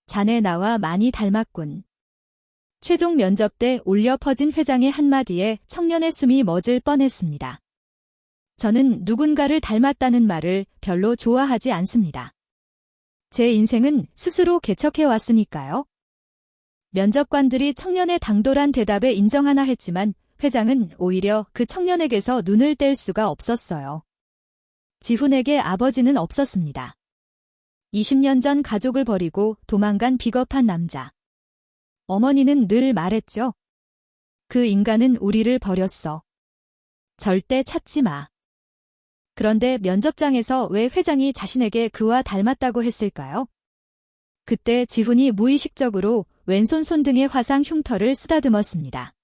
자네 나와 많이 닮았군. 최종 면접 때 울려 퍼진 회장의 한마디에 청년의 숨이 멎을 뻔했습니다. 저는 누군가를 닮았다는 말을 별로 좋아하지 않습니다. 제 인생은 스스로 개척해 왔으니까요. 면접관들이 청년의 당돌한 대답에 인정하나 했지만 회장은 오히려 그 청년에게서 눈을 뗄 수가 없었어요. 지훈에게 아버지는 없었습니다. 20년 전 가족을 버리고 도망간 비겁한 남자. 어머니는 늘 말했죠. 그 인간은 우리를 버렸어. 절대 찾지 마. 그런데 면접장에서 왜 회장이 자신에게 그와 닮았다고 했을까요? 그때 지훈이 무의식적으로 왼손 손등의 화상 흉터를 쓰다듬었습니다.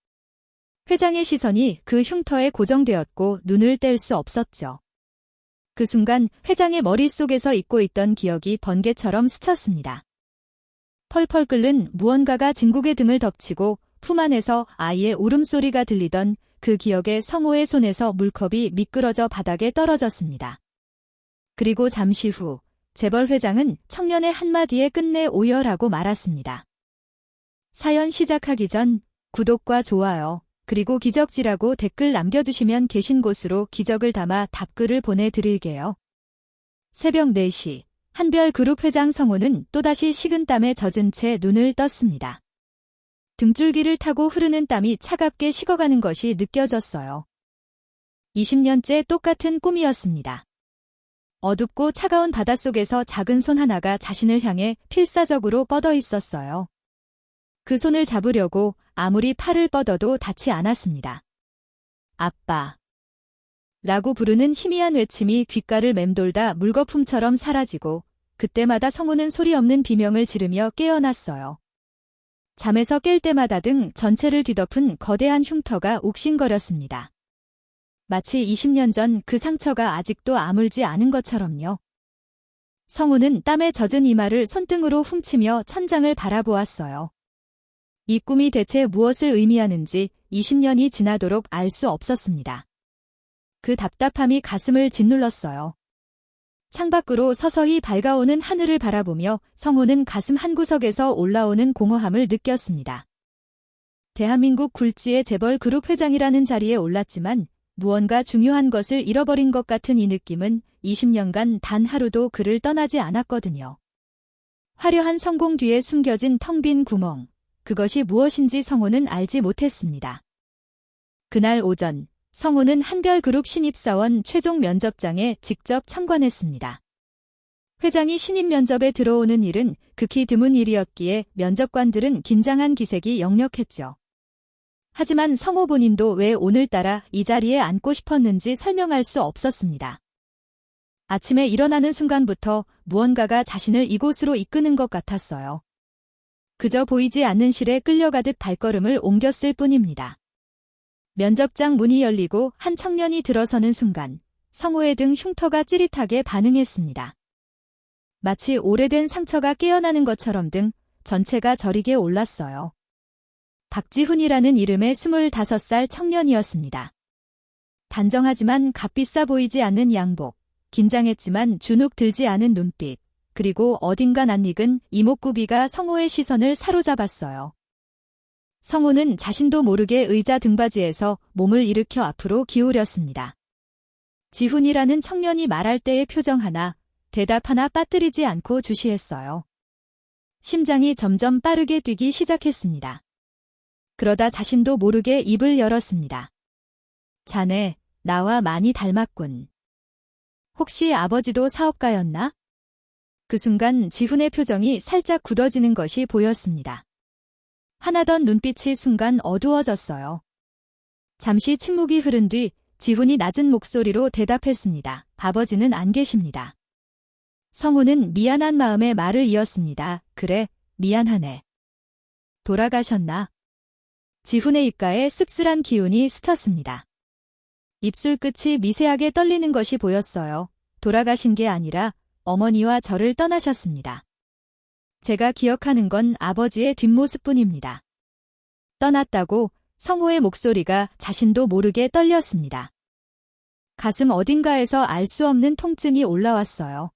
회장의 시선이 그 흉터에 고정되었고 눈을 뗄 수 없었죠. 그 순간 회장의 머릿속에서 잊고 있던 기억이 번개처럼 스쳤습니다. 펄펄 끓는 무언가가 진국의 등을 덮치고 품 안에서 아이의 울음소리가 들리던 그 기억에 성호의 손에서 물컵이 미끄러져 바닥에 떨어졌습니다. 그리고 잠시 후 재벌 회장은 청년의 한마디에 끝내 오열하고 말았습니다. 사연 시작하기 전 구독과 좋아요 그리고 기적지라고 댓글 남겨주시면 계신 곳으로 기적을 담아 답글을 보내드릴게요. 새벽 4시 한별그룹 회장 성호는 또다시 식은땀에 젖은 채 눈을 떴습니다. 등줄기를 타고 흐르는 땀이 차갑게 식어가는 것이 느껴졌어요. 20년째 똑같은 꿈이었습니다. 어둡고 차가운 바닷속에서 작은 손 하나가 자신을 향해 필사적으로 뻗어 있었어요. 그 손을 잡으려고 아무리 팔을 뻗어도 닿지 않았습니다. 아빠. 라고 부르는 희미한 외침이 귓가를 맴돌다 물거품처럼 사라지고 그때마다 성호는 소리 없는 비명을 지르며 깨어났어요. 잠에서 깰 때마다 등 전체를 뒤덮은 거대한 흉터가 욱신거렸습니다. 마치 20년 전 그 상처가 아직도 아물지 않은 것처럼요. 성호는 땀에 젖은 이마를 손등으로 훔치며 천장을 바라보았어요. 이 꿈이 대체 무엇을 의미하는지 20년이 지나도록 알 수 없었습니다. 그 답답함이 가슴을 짓눌렀어요. 창밖으로 서서히 밝아오는 하늘을 바라보며 성호는 가슴 한구석에서 올라오는 공허함을 느꼈습니다. 대한민국 굴지의 재벌 그룹 회장이라는 자리에 올랐지만 무언가 중요한 것을 잃어버린 것 같은 이 느낌은 20년간 단 하루도 그를 떠나지 않았거든요. 화려한 성공 뒤에 숨겨진 텅 빈 구멍, 그것이 무엇인지 성호는 알지 못했습니다. 그날 오전, 성호는 한별그룹 신입사원 최종 면접장에 직접 참관했습니다. 회장이 신입 면접에 들어오는 일은 극히 드문 일이었기에 면접관들은 긴장한 기색이 역력했죠. 하지만 성호 본인도 왜 오늘따라 이 자리에 앉고 싶었는지 설명할 수 없었습니다. 아침에 일어나는 순간부터 무언가가 자신을 이곳으로 이끄는 것 같았어요. 그저 보이지 않는 실에 끌려가듯 발걸음을 옮겼을 뿐입니다. 면접장 문이 열리고 한 청년이 들어서는 순간 성호의 등 흉터가 찌릿하게 반응했습니다. 마치 오래된 상처가 깨어나는 것처럼 등 전체가 저리게 올랐어요. 박지훈이라는 이름의 25살 청년이었습니다. 단정하지만 값비싸 보이지 않는 양복, 긴장했지만 주눅 들지 않은 눈빛, 그리고 어딘가 낯익은 이목구비가 성호의 시선을 사로잡았어요. 성호는 자신도 모르게 의자 등받이에서 몸을 일으켜 앞으로 기울였습니다. 지훈이라는 청년이 말할 때의 표정 하나, 대답 하나 빠뜨리지 않고 주시했어요. 심장이 점점 빠르게 뛰기 시작했습니다. 그러다 자신도 모르게 입을 열었습니다. 자네, 나와 많이 닮았군. 혹시 아버지도 사업가였나? 그 순간 지훈의 표정이 살짝 굳어지는 것이 보였습니다. 화나던 눈빛이 순간 어두워졌어요. 잠시 침묵이 흐른 뒤 지훈이 낮은 목소리로 대답했습니다. 아버지는 안 계십니다. 성호는 미안한 마음에 말을 이었습니다. 그래, 미안하네. 돌아가셨나? 지훈의 입가에 씁쓸한 기운이 스쳤습니다. 입술 끝이 미세하게 떨리는 것이 보였어요. 돌아가신 게 아니라 어머니와 저를 떠나셨습니다. 제가 기억하는 건 아버지의 뒷모습뿐입니다. 떠났다고 성호의 목소리가 자신도 모르게 떨렸습니다. 가슴 어딘가에서 알 수 없는 통증이 올라왔어요.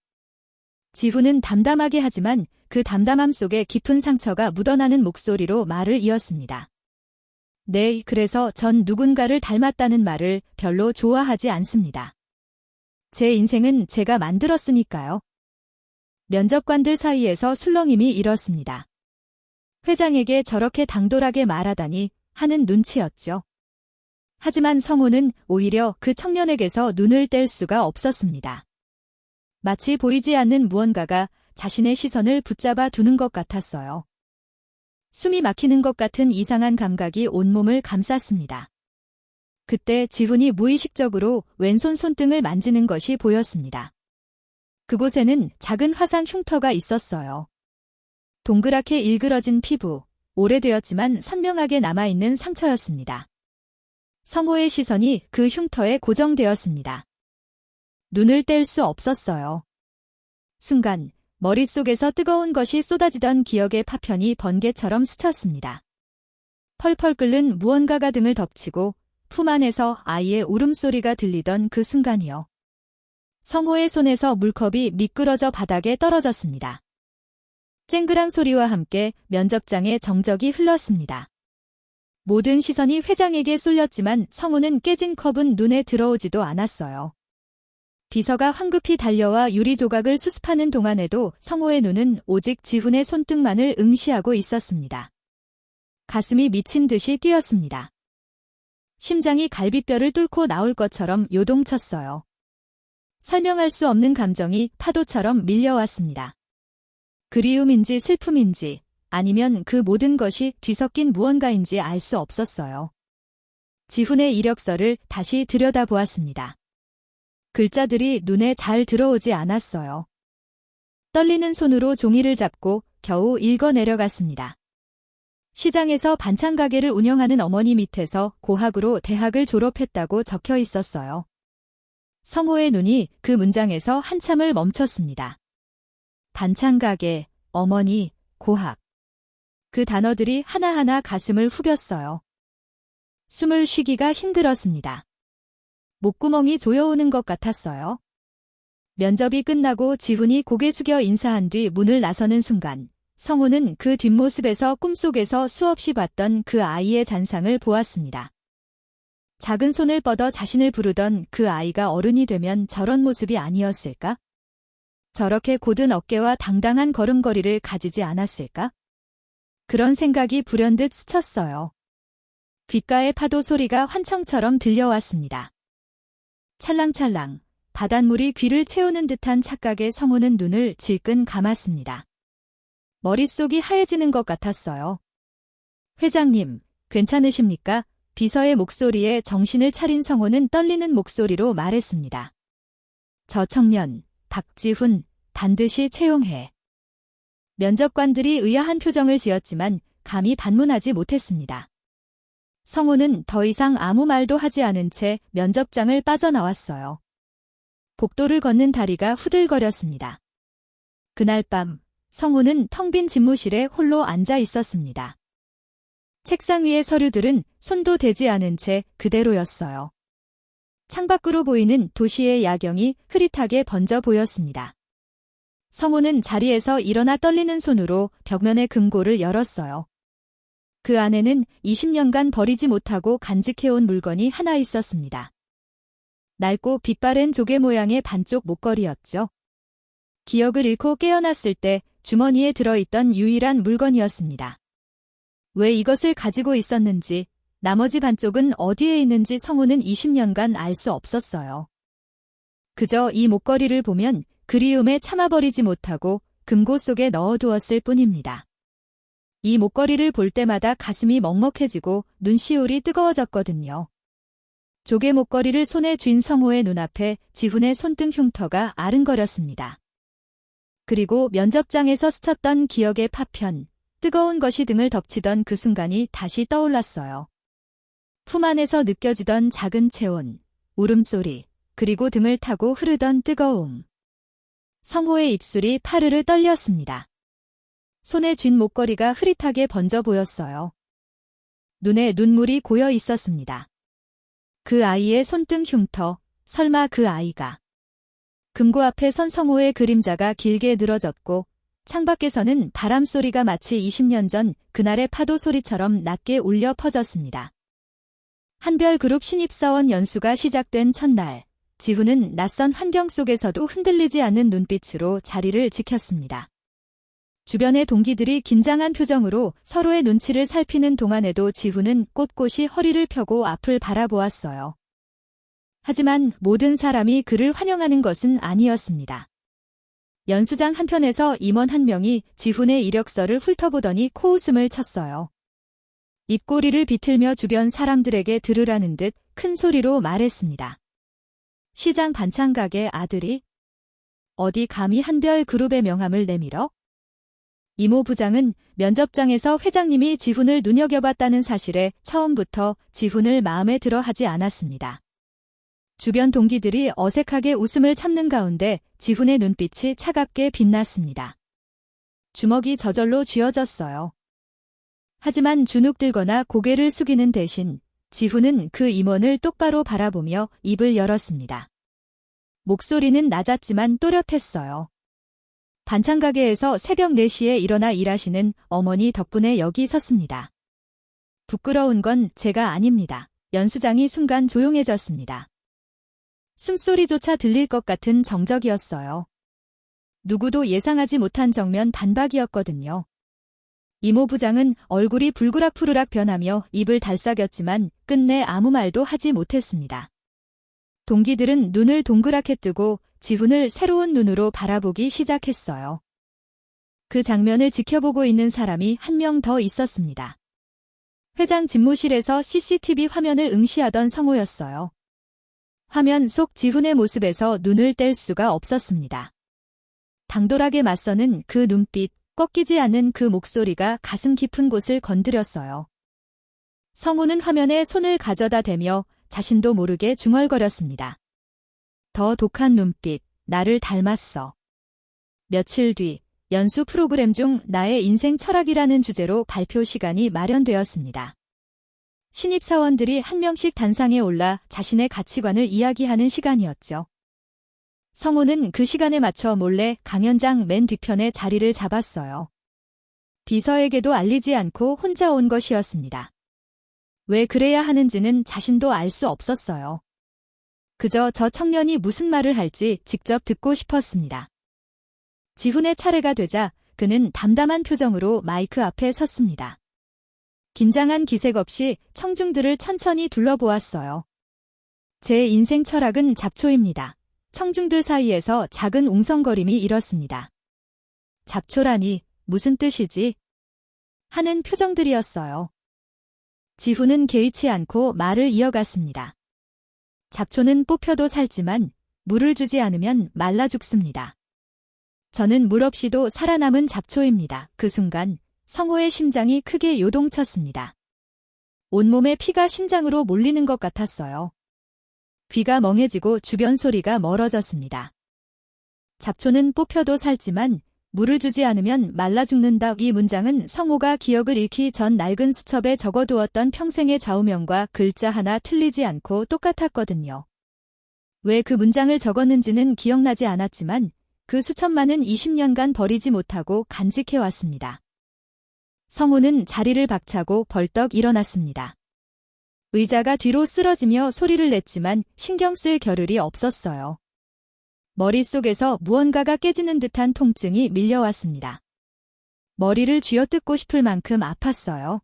지훈은 담담하게 하지만 그 담담함 속에 깊은 상처가 묻어나는 목소리로 말을 이었습니다. 네, 그래서 전 누군가를 닮았다는 말을 별로 좋아하지 않습니다. 제 인생은 제가 만들었으니까요. 면접관들 사이에서 술렁임이 일었습니다. 회장에게 저렇게 당돌하게 말하다니 하는 눈치였죠. 하지만 성우는 오히려 그 청년에게서 눈을 뗄 수가 없었습니다. 마치 보이지 않는 무언가가 자신의 시선을 붙잡아 두는 것 같았어요. 숨이 막히는 것 같은 이상한 감각이 온몸을 감쌌습니다. 그때 지훈이 무의식적으로 왼손 손등을 만지는 것이 보였습니다. 그곳에는 작은 화상 흉터가 있었어요. 동그랗게 일그러진 피부, 오래되었지만 선명하게 남아있는 상처였습니다. 성호의 시선이 그 흉터에 고정되었습니다. 눈을 뗄 수 없었어요. 순간 머릿속에서 뜨거운 것이 쏟아지던 기억의 파편이 번개처럼 스쳤습니다. 펄펄 끓는 무언가가 등을 덮치고 품 안에서 아이의 울음소리가 들리던 그 순간이요. 성호의 손에서 물컵이 미끄러져 바닥에 떨어졌습니다. 쨍그랑 소리와 함께 면접장에 정적이 흘렀습니다. 모든 시선이 회장에게 쏠렸지만 성호는 깨진 컵은 눈에 들어오지도 않았어요. 비서가 황급히 달려와 유리 조각을 수습하는 동안에도 성호의 눈은 오직 지훈의 손등만을 응시하고 있었습니다. 가슴이 미친 듯이 뛰었습니다. 심장이 갈비뼈를 뚫고 나올 것처럼 요동쳤어요. 설명할 수 없는 감정이 파도처럼 밀려왔습니다. 그리움인지 슬픔인지 아니면 그 모든 것이 뒤섞인 무언가인지 알 수 없었어요. 지훈의 이력서를 다시 들여다보았습니다. 글자들이 눈에 잘 들어오지 않았어요. 떨리는 손으로 종이를 잡고 겨우 읽어 내려갔습니다. 시장에서 반찬 가게를 운영하는 어머니 밑에서 고학으로 대학을 졸업했다고 적혀 있었어요. 성호의 눈이 그 문장에서 한참을 멈췄습니다. 반찬 가게, 어머니, 고학. 그 단어들이 하나하나 가슴을 후볐어요. 숨을 쉬기가 힘들었습니다. 목구멍이 조여오는 것 같았어요. 면접이 끝나고 지훈이 고개 숙여 인사한 뒤 문을 나서는 순간 성우는 그 뒷모습에서 꿈속에서 수없이 봤던 그 아이의 잔상을 보았습니다. 작은 손을 뻗어 자신을 부르던 그 아이가 어른이 되면 저런 모습이 아니었을까? 저렇게 곧은 어깨와 당당한 걸음걸이를 가지지 않았을까? 그런 생각이 불현듯 스쳤어요. 귓가의 파도 소리가 환청처럼 들려왔습니다. 찰랑찰랑 바닷물이 귀를 채우는 듯한 착각에 성우는 눈을 질끈 감았습니다. 머릿속이 하얘지는 것 같았어요. 회장님, 괜찮으십니까? 비서의 목소리에 정신을 차린 성우는 떨리는 목소리로 말했습니다. 저 청년, 박지훈, 반드시 채용해. 면접관들이 의아한 표정을 지었지만 감히 반문하지 못했습니다. 성우는 더 이상 아무 말도 하지 않은 채 면접장을 빠져나왔어요. 복도를 걷는 다리가 후들거렸습니다. 그날 밤 성우는 텅 빈 집무실에 홀로 앉아 있었습니다. 책상 위의 서류들은 손도 대지 않은 채 그대로였어요. 창밖으로 보이는 도시의 야경이 흐릿하게 번져 보였습니다. 성우는 자리에서 일어나 떨리는 손으로 벽면의 금고를 열었어요. 그 안에는 20년간 버리지 못하고 간직해온 물건이 하나 있었습니다. 낡고 빛바랜 조개 모양의 반쪽 목걸이였죠. 기억을 잃고 깨어났을 때 주머니에 들어있던 유일한 물건이었습니다. 왜 이것을 가지고 있었는지, 나머지 반쪽은 어디에 있는지 성우는 20년간 알 수 없었어요. 그저 이 목걸이를 보면 그리움에 참아버리지 못하고 금고 속에 넣어두었을 뿐입니다. 이 목걸이를 볼 때마다 가슴이 먹먹해지고 눈시울이 뜨거워졌거든요. 조개 목걸이를 손에 쥔 성우의 눈앞에 지훈의 손등 흉터가 아른거렸습니다. 그리고 면접장에서 스쳤던 기억의 파편, 뜨거운 것이 등을 덮치던 그 순간이 다시 떠올랐어요. 품 안에서 느껴지던 작은 체온, 울음소리, 그리고 등을 타고 흐르던 뜨거움. 성호의 입술이 파르르 떨렸습니다. 손에 쥔 목걸이가 흐릿하게 번져 보였어요. 눈에 눈물이 고여 있었습니다. 그 아이의 손등 흉터, 설마 그 아이가. 금고 앞에 선 성호의 그림자가 길게 늘어졌고 창밖에서는 바람 소리가 마치 20년 전 그날의 파도 소리처럼 낮게 울려 퍼졌습니다. 한별그룹 신입사원 연수가 시작된 첫날, 지훈은 낯선 환경 속에서도 흔들리지 않는 눈빛으로 자리를 지켰습니다. 주변의 동기들이 긴장한 표정으로 서로의 눈치를 살피는 동안에도 지훈은 꼿꼿이 허리를 펴고 앞을 바라보았어요. 하지만 모든 사람이 그를 환영하는 것은 아니었습니다. 연수장 한편에서 임원 한 명이 지훈의 이력서를 훑어보더니 코웃음을 쳤어요. 입꼬리를 비틀며 주변 사람들에게 들으라는 듯 큰 소리로 말했습니다. 시장 반찬가게 아들이? 어디 감히 한별그룹의 명함을 내밀어? 이모 부장은 면접장에서 회장님이 지훈을 눈여겨봤다는 사실에 처음부터 지훈을 마음에 들어 하지 않았습니다. 주변 동기들이 어색하게 웃음을 참는 가운데 지훈의 눈빛이 차갑게 빛났습니다. 주먹이 저절로 쥐어졌어요. 하지만 주눅들거나 고개를 숙이는 대신 지훈은 그 임원을 똑바로 바라보며 입을 열었습니다. 목소리는 낮았지만 또렷했어요. 반찬가게에서 새벽 4시에 일어나 일하시는 어머니 덕분에 여기 섰습니다. 부끄러운 건 제가 아닙니다. 연수장이 순간 조용해졌습니다. 숨소리조차 들릴 것 같은 정적이었어요. 누구도 예상하지 못한 정면 반박이었거든요. 이모 부장은 얼굴이 불그락푸르락 변하며 입을 달싹였지만 끝내 아무 말도 하지 못했습니다. 동기들은 눈을 동그랗게 뜨고 지훈을 새로운 눈으로 바라보기 시작했어요. 그 장면을 지켜보고 있는 사람이 한 명 더 있었습니다. 회장 집무실에서 CCTV 화면을 응시하던 성호였어요. 화면 속 지훈의 모습에서 눈을 뗄 수가 없었습니다. 당돌하게 맞서는 그 눈빛, 꺾이지 않는 그 목소리가 가슴 깊은 곳을 건드렸어요. 성우는 화면에 손을 가져다 대며 자신도 모르게 중얼거렸습니다. 더 독한 눈빛, 나를 닮았어. 며칠 뒤, 연수 프로그램 중 나의 인생 철학이라는 주제로 발표 시간이 마련되었습니다. 신입사원들이 한 명씩 단상에 올라 자신의 가치관을 이야기하는 시간이었죠. 성우는 그 시간에 맞춰 몰래 강연장 맨 뒤편에 자리를 잡았어요. 비서에게도 알리지 않고 혼자 온 것이었습니다. 왜 그래야 하는지는 자신도 알 수 없었어요. 그저 저 청년이 무슨 말을 할지 직접 듣고 싶었습니다. 지훈의 차례가 되자 그는 담담한 표정으로 마이크 앞에 섰습니다. 긴장한 기색 없이 청중들을 천천히 둘러보았어요. 제 인생 철학은 잡초입니다. 청중들 사이에서 작은 웅성거림이 일었습니다. 잡초라니 무슨 뜻이지? 하는 표정들이었어요. 지훈은 개의치 않고 말을 이어갔습니다. 잡초는 뽑혀도 살지만 물을 주지 않으면 말라 죽습니다. 저는 물 없이도 살아남은 잡초입니다. 그 순간 성호의 심장이 크게 요동쳤습니다. 온몸에 피가 심장으로 몰리는 것 같았어요. 귀가 멍해지고 주변 소리가 멀어졌습니다. 잡초는 뽑혀도 살지만 물을 주지 않으면 말라 죽는다. 이 문장은 성호가 기억을 잃기 전 낡은 수첩에 적어두었던 평생의 좌우명과 글자 하나 틀리지 않고 똑같았거든요. 왜 그 문장을 적었는지는 기억나지 않았지만 그 수첩만은 20년간 버리지 못하고 간직해왔습니다. 성호는 자리를 박차고 벌떡 일어났습니다. 의자가 뒤로 쓰러지며 소리를 냈지만 신경 쓸 겨를이 없었어요. 머릿속에서 무언가가 깨지는 듯한 통증이 밀려왔습니다. 머리를 쥐어뜯고 싶을 만큼 아팠어요.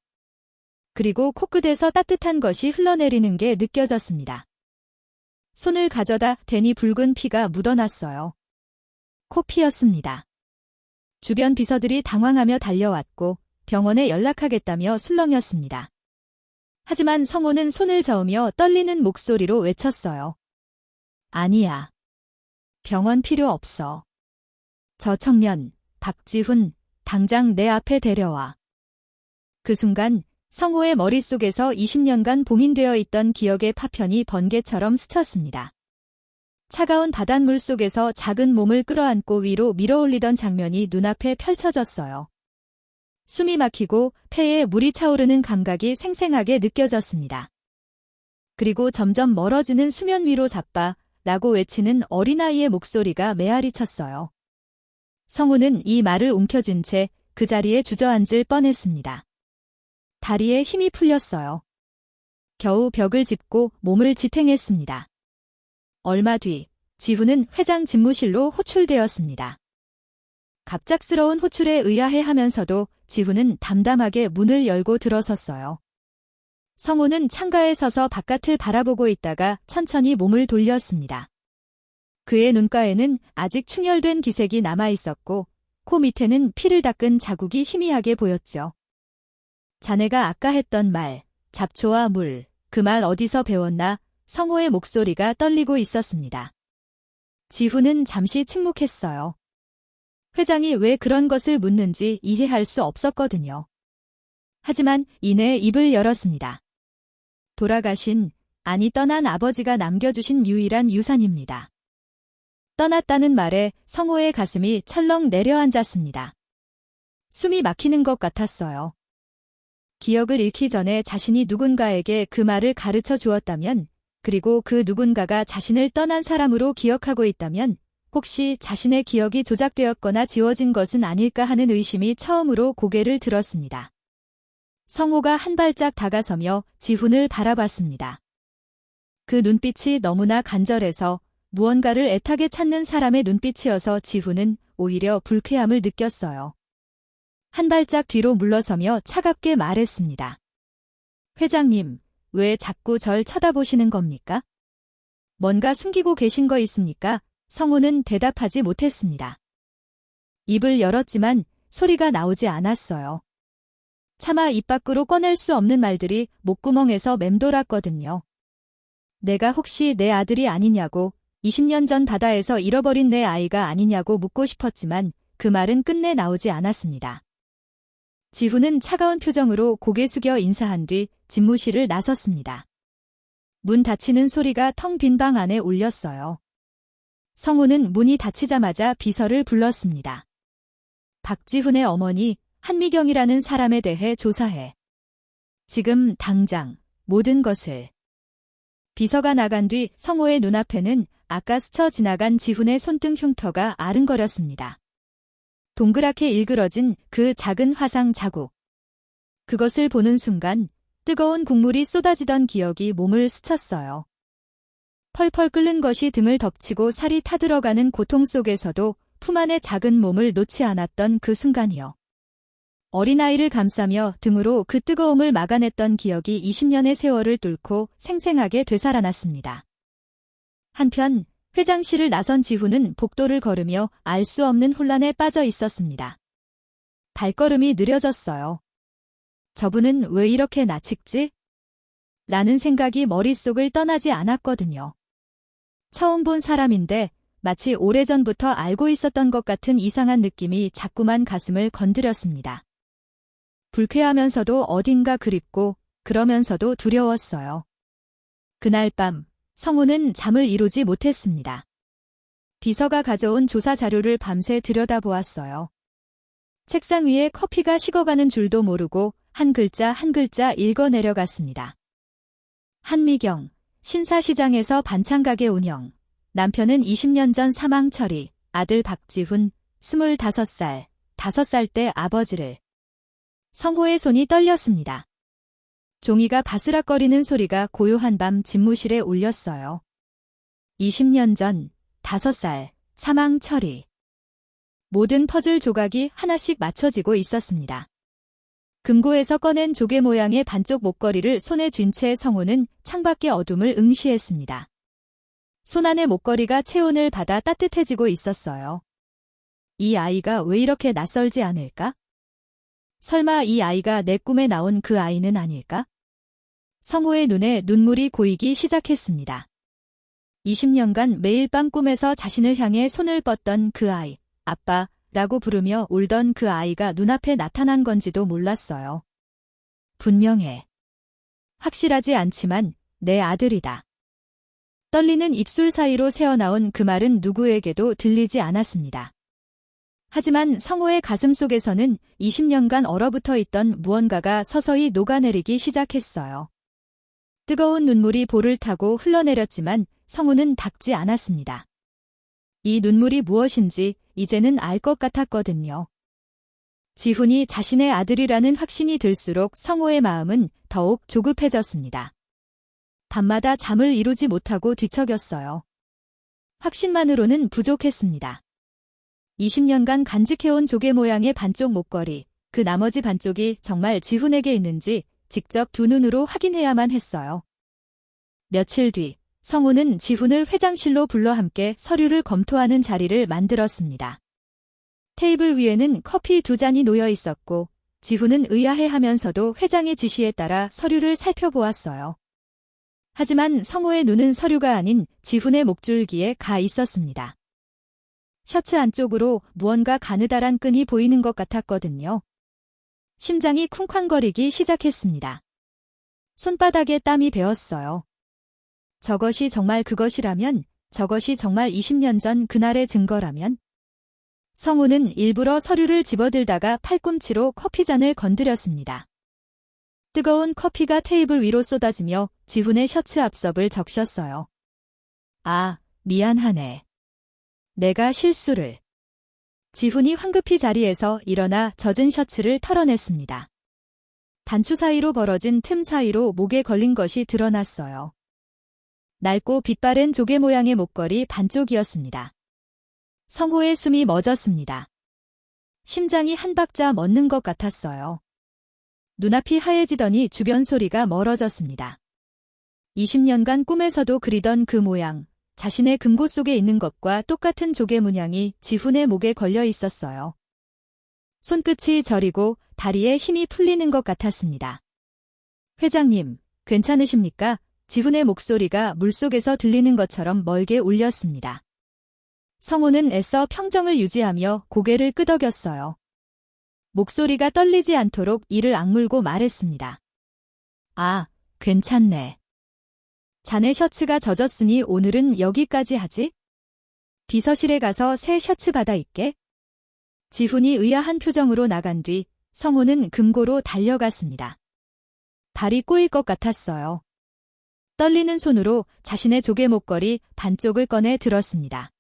그리고 코끝에서 따뜻한 것이 흘러내리는 게 느껴졌습니다. 손을 가져다 대니 붉은 피가 묻어났어요. 코피였습니다. 주변 비서들이 당황하며 달려왔고 병원에 연락하겠다며 술렁였습니다. 하지만 성호는 손을 저으며 떨리는 목소리로 외쳤어요. 아니야. 병원 필요 없어. 저 청년, 박지훈, 당장 내 앞에 데려와. 그 순간 성호의 머릿속에서 20년간 봉인되어 있던 기억의 파편이 번개처럼 스쳤습니다. 차가운 바닷물 속에서 작은 몸을 끌어안고 위로 밀어올리던 장면이 눈앞에 펼쳐졌어요. 숨이 막히고 폐에 물이 차오르는 감각이 생생하게 느껴졌습니다. 그리고 점점 멀어지는 수면 위로 자빠 라고 외치는 어린아이의 목소리가 메아리 쳤어요. 성우는 이 말을 움켜쥔 채 그 자리에 주저앉을 뻔했습니다. 다리에 힘이 풀렸어요. 겨우 벽을 짚고 몸을 지탱했습니다. 얼마 뒤 지훈은 회장 집무실로 호출되었습니다. 갑작스러운 호출에 의아해하면서도 지훈은 담담하게 문을 열고 들어섰어요. 성우는 창가에 서서 바깥을 바라보고 있다가 천천히 몸을 돌렸습니다. 그의 눈가에는 아직 충혈된 기색이 남아있었고 코 밑에는 피를 닦은 자국이 희미하게 보였죠. 자네가 아까 했던 말, 잡초와 물, 그 말 어디서 배웠나? 성우의 목소리가 떨리고 있었습니다. 지훈은 잠시 침묵했어요. 회장이 왜 그런 것을 묻는지 이해할 수 없었거든요. 하지만 이내 입을 열었습니다. 돌아가신, 아니 떠난 아버지가 남겨주신 유일한 유산입니다. 떠났다는 말에 성우의 가슴이 철렁 내려앉았습니다. 숨이 막히는 것 같았어요. 기억을 잃기 전에 자신이 누군가에게 그 말을 가르쳐 주었다면, 그리고 그 누군가가 자신을 떠난 사람으로 기억하고 있다면 혹시 자신의 기억이 조작되었거나 지워진 것은 아닐까 하는 의심이 처음으로 고개를 들었습니다. 성우가 한 발짝 다가서며 지훈을 바라봤습니다. 그 눈빛이 너무나 간절해서 무언가를 애타게 찾는 사람의 눈빛이어서 지훈은 오히려 불쾌함을 느꼈어요. 한 발짝 뒤로 물러서며 차갑게 말했습니다. 회장님, 왜 자꾸 절 쳐다보시는 겁니까? 뭔가 숨기고 계신 거 있습니까? 성우는 대답하지 못했습니다. 입을 열었지만 소리가 나오지 않았어요. 차마 입 밖으로 꺼낼 수 없는 말들이 목구멍에서 맴돌았거든요. 내가 혹시 내 아들이 아니냐고, 20년 전 바다에서 잃어버린 내 아이가 아니냐고 묻고 싶었지만 그 말은 끝내 나오지 않았습니다. 지훈은 차가운 표정으로 고개 숙여 인사한 뒤 집무실을 나섰습니다. 문 닫히는 소리가 텅 빈 방 안에 울렸어요. 성우는 문이 닫히자마자 비서를 불렀습니다. 박지훈의 어머니 한미경이라는 사람에 대해 조사해. 지금 당장 모든 것을. 비서가 나간 뒤 성우의 눈앞에는 아까 스쳐 지나간 지훈의 손등 흉터가 아른거렸습니다. 동그랗게 일그러진 그 작은 화상 자국. 그것을 보는 순간 뜨거운 국물이 쏟아지던 기억이 몸을 스쳤어요. 펄펄 끓는 것이 등을 덮치고 살이 타들어가는 고통 속에서도 품 안의 작은 몸을 놓지 않았던 그 순간이요. 어린아이를 감싸며 등으로 그 뜨거움을 막아냈던 기억이 20년의 세월을 뚫고 생생하게 되살아났습니다. 한편 회장실을 나선 지훈은 복도를 걸으며 알 수 없는 혼란에 빠져 있었습니다. 발걸음이 느려졌어요. 저분은 왜 이렇게 나측지? 라는 생각이 머릿속을 떠나지 않았거든요. 처음 본 사람인데 마치 오래전부터 알고 있었던 것 같은 이상한 느낌이 자꾸만 가슴을 건드렸습니다. 불쾌하면서도 어딘가 그립고 그러면서도 두려웠어요. 그날 밤 성우는 잠을 이루지 못했습니다. 비서가 가져온 조사 자료를 밤새 들여다보았어요. 책상 위에 커피가 식어가는 줄도 모르고 한 글자 한 글자 읽어 내려갔습니다. 한미경, 신사시장에서 반찬가게 운영, 남편은 20년 전 사망 처리, 아들 박지훈, 25살, 5살 때 아버지를. 성우의 손이 떨렸습니다. 종이가 바스락거리는 소리가 고요한 밤 집무실에 울렸어요. 20년 전, 5살, 사망 처리. 모든 퍼즐 조각이 하나씩 맞춰지고 있었습니다. 금고에서 꺼낸 조개 모양의 반쪽 목걸이를 손에 쥔 채 성우는 창밖의 어둠을 응시했습니다. 손 안의 목걸이가 체온을 받아 따뜻해지고 있었어요. 이 아이가 왜 이렇게 낯설지 않을까? 설마 이 아이가 내 꿈에 나온 그 아이는 아닐까? 성우의 눈에 눈물이 고이기 시작했습니다. 20년간 매일 밤 꿈에서 자신을 향해 손을 뻗던 그 아이, 아빠라고 부르며 울던 그 아이가 눈앞에 나타난 건지도 몰랐어요. 분명해. 확실하지 않지만 내 아들이다. 떨리는 입술 사이로 새어나온 그 말은 누구에게도 들리지 않았습니다. 하지만 성우의 가슴 속에서는 20년간 얼어붙어 있던 무언가가 서서히 녹아내리기 시작했어요. 뜨거운 눈물이 볼을 타고 흘러내렸지만 성우는 닦지 않았습니다. 이 눈물이 무엇인지 이제는 알 것 같았거든요. 지훈이 자신의 아들이라는 확신이 들수록 성호의 마음은 더욱 조급해졌습니다. 밤마다 잠을 이루지 못하고 뒤척였어요. 확신만으로는 부족했습니다. 20년간 간직해온 조개 모양의 반쪽 목걸이, 그 나머지 반쪽이 정말 지훈에게 있는지 직접 두 눈으로 확인해야만 했어요. 며칠 뒤, 성우는 지훈을 회장실로 불러 함께 서류를 검토하는 자리를 만들었습니다. 테이블 위에는 커피 2잔이 놓여 있었고, 지훈은 의아해하면서도 회장의 지시에 따라 서류를 살펴보았어요. 하지만 성우의 눈은 서류가 아닌 지훈의 목줄기에 가 있었습니다. 셔츠 안쪽으로 무언가 가느다란 끈이 보이는 것 같았거든요. 심장이 쿵쾅거리기 시작했습니다. 손바닥에 땀이 배었어요. 저것이 정말 그것이라면, 저것이 정말 20년 전 그날의 증거라면? 성우는 일부러 서류를 집어들다가 팔꿈치로 커피잔을 건드렸습니다. 뜨거운 커피가 테이블 위로 쏟아지며 지훈의 셔츠 앞섭을 적셨어요. 아, 미안하네. 내가 실수를. 지훈이 황급히 자리에서 일어나 젖은 셔츠를 털어냈습니다. 단추 사이로 벌어진 틈 사이로 목에 걸린 것이 드러났어요. 낡고 빛바랜 조개 모양의 목걸이 반쪽이었습니다. 성호의 숨이 멎었습니다. 심장이 한 박자 멎는 것 같았어요. 눈앞이 하얘지더니 주변 소리가 멀어졌습니다. 20년간 꿈에서도 그리던 그 모양, 자신의 금고 속에 있는 것과 똑같은 조개 문양이 지훈의 목에 걸려 있었어요. 손끝이 저리고 다리에 힘이 풀리는 것 같았습니다. 회장님, 괜찮으십니까? 지훈의 목소리가 물속에서 들리는 것처럼 멀게 울렸습니다. 성우는 애써 평정을 유지하며 고개를 끄덕였어요. 목소리가 떨리지 않도록 이를 악물고 말했습니다. 아, 괜찮네. 자네 셔츠가 젖었으니 오늘은 여기까지 하지? 비서실에 가서 새 셔츠 받아 입게. 지훈이 의아한 표정으로 나간 뒤 성우는 금고로 달려갔습니다. 발이 꼬일 것 같았어요. 떨리는 손으로 자신의 조개 목걸이 반쪽을 꺼내 들었습니다.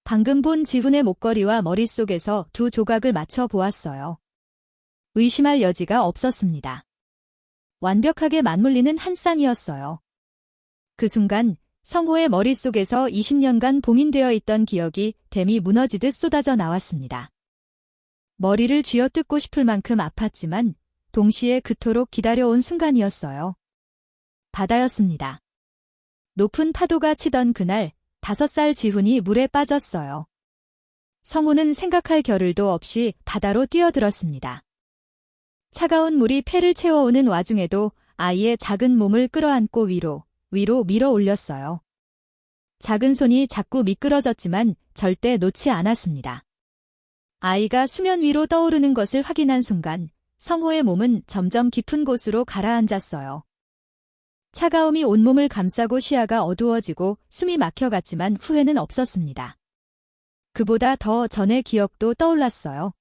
방금 본 지훈의 목걸이와 머릿속에서 두 조각을 맞춰 보았어요. 의심할 여지가 없었습니다. 완벽하게 맞물리는 한 쌍이었어요. 그 순간 성호의 머릿속에서 20년간 봉인되어 있던 기억이 댐이 무너지듯 쏟아져 나왔습니다. 머리를 쥐어뜯고 싶을 만큼 아팠지만 동시에 그토록 기다려온 순간이었어요. 바다였습니다. 높은 파도가 치던 그날 5살 지훈이 물에 빠졌어요. 성우는 생각할 겨를도 없이 바다로 뛰어들었습니다. 차가운 물이 폐를 채워오는 와중에도 아이의 작은 몸을 끌어안고 위로 밀어 올렸어요. 작은 손이 자꾸 미끄러졌지만 절대 놓지 않았습니다. 아이가 수면 위로 떠오르는 것을 확인한 순간 성호의 몸은 점점 깊은 곳으로 가라앉았어요. 차가움이 온몸을 감싸고 시야가 어두워지고 숨이 막혀갔지만 후회는 없었습니다. 그보다 더 전의 기억도 떠올랐어요.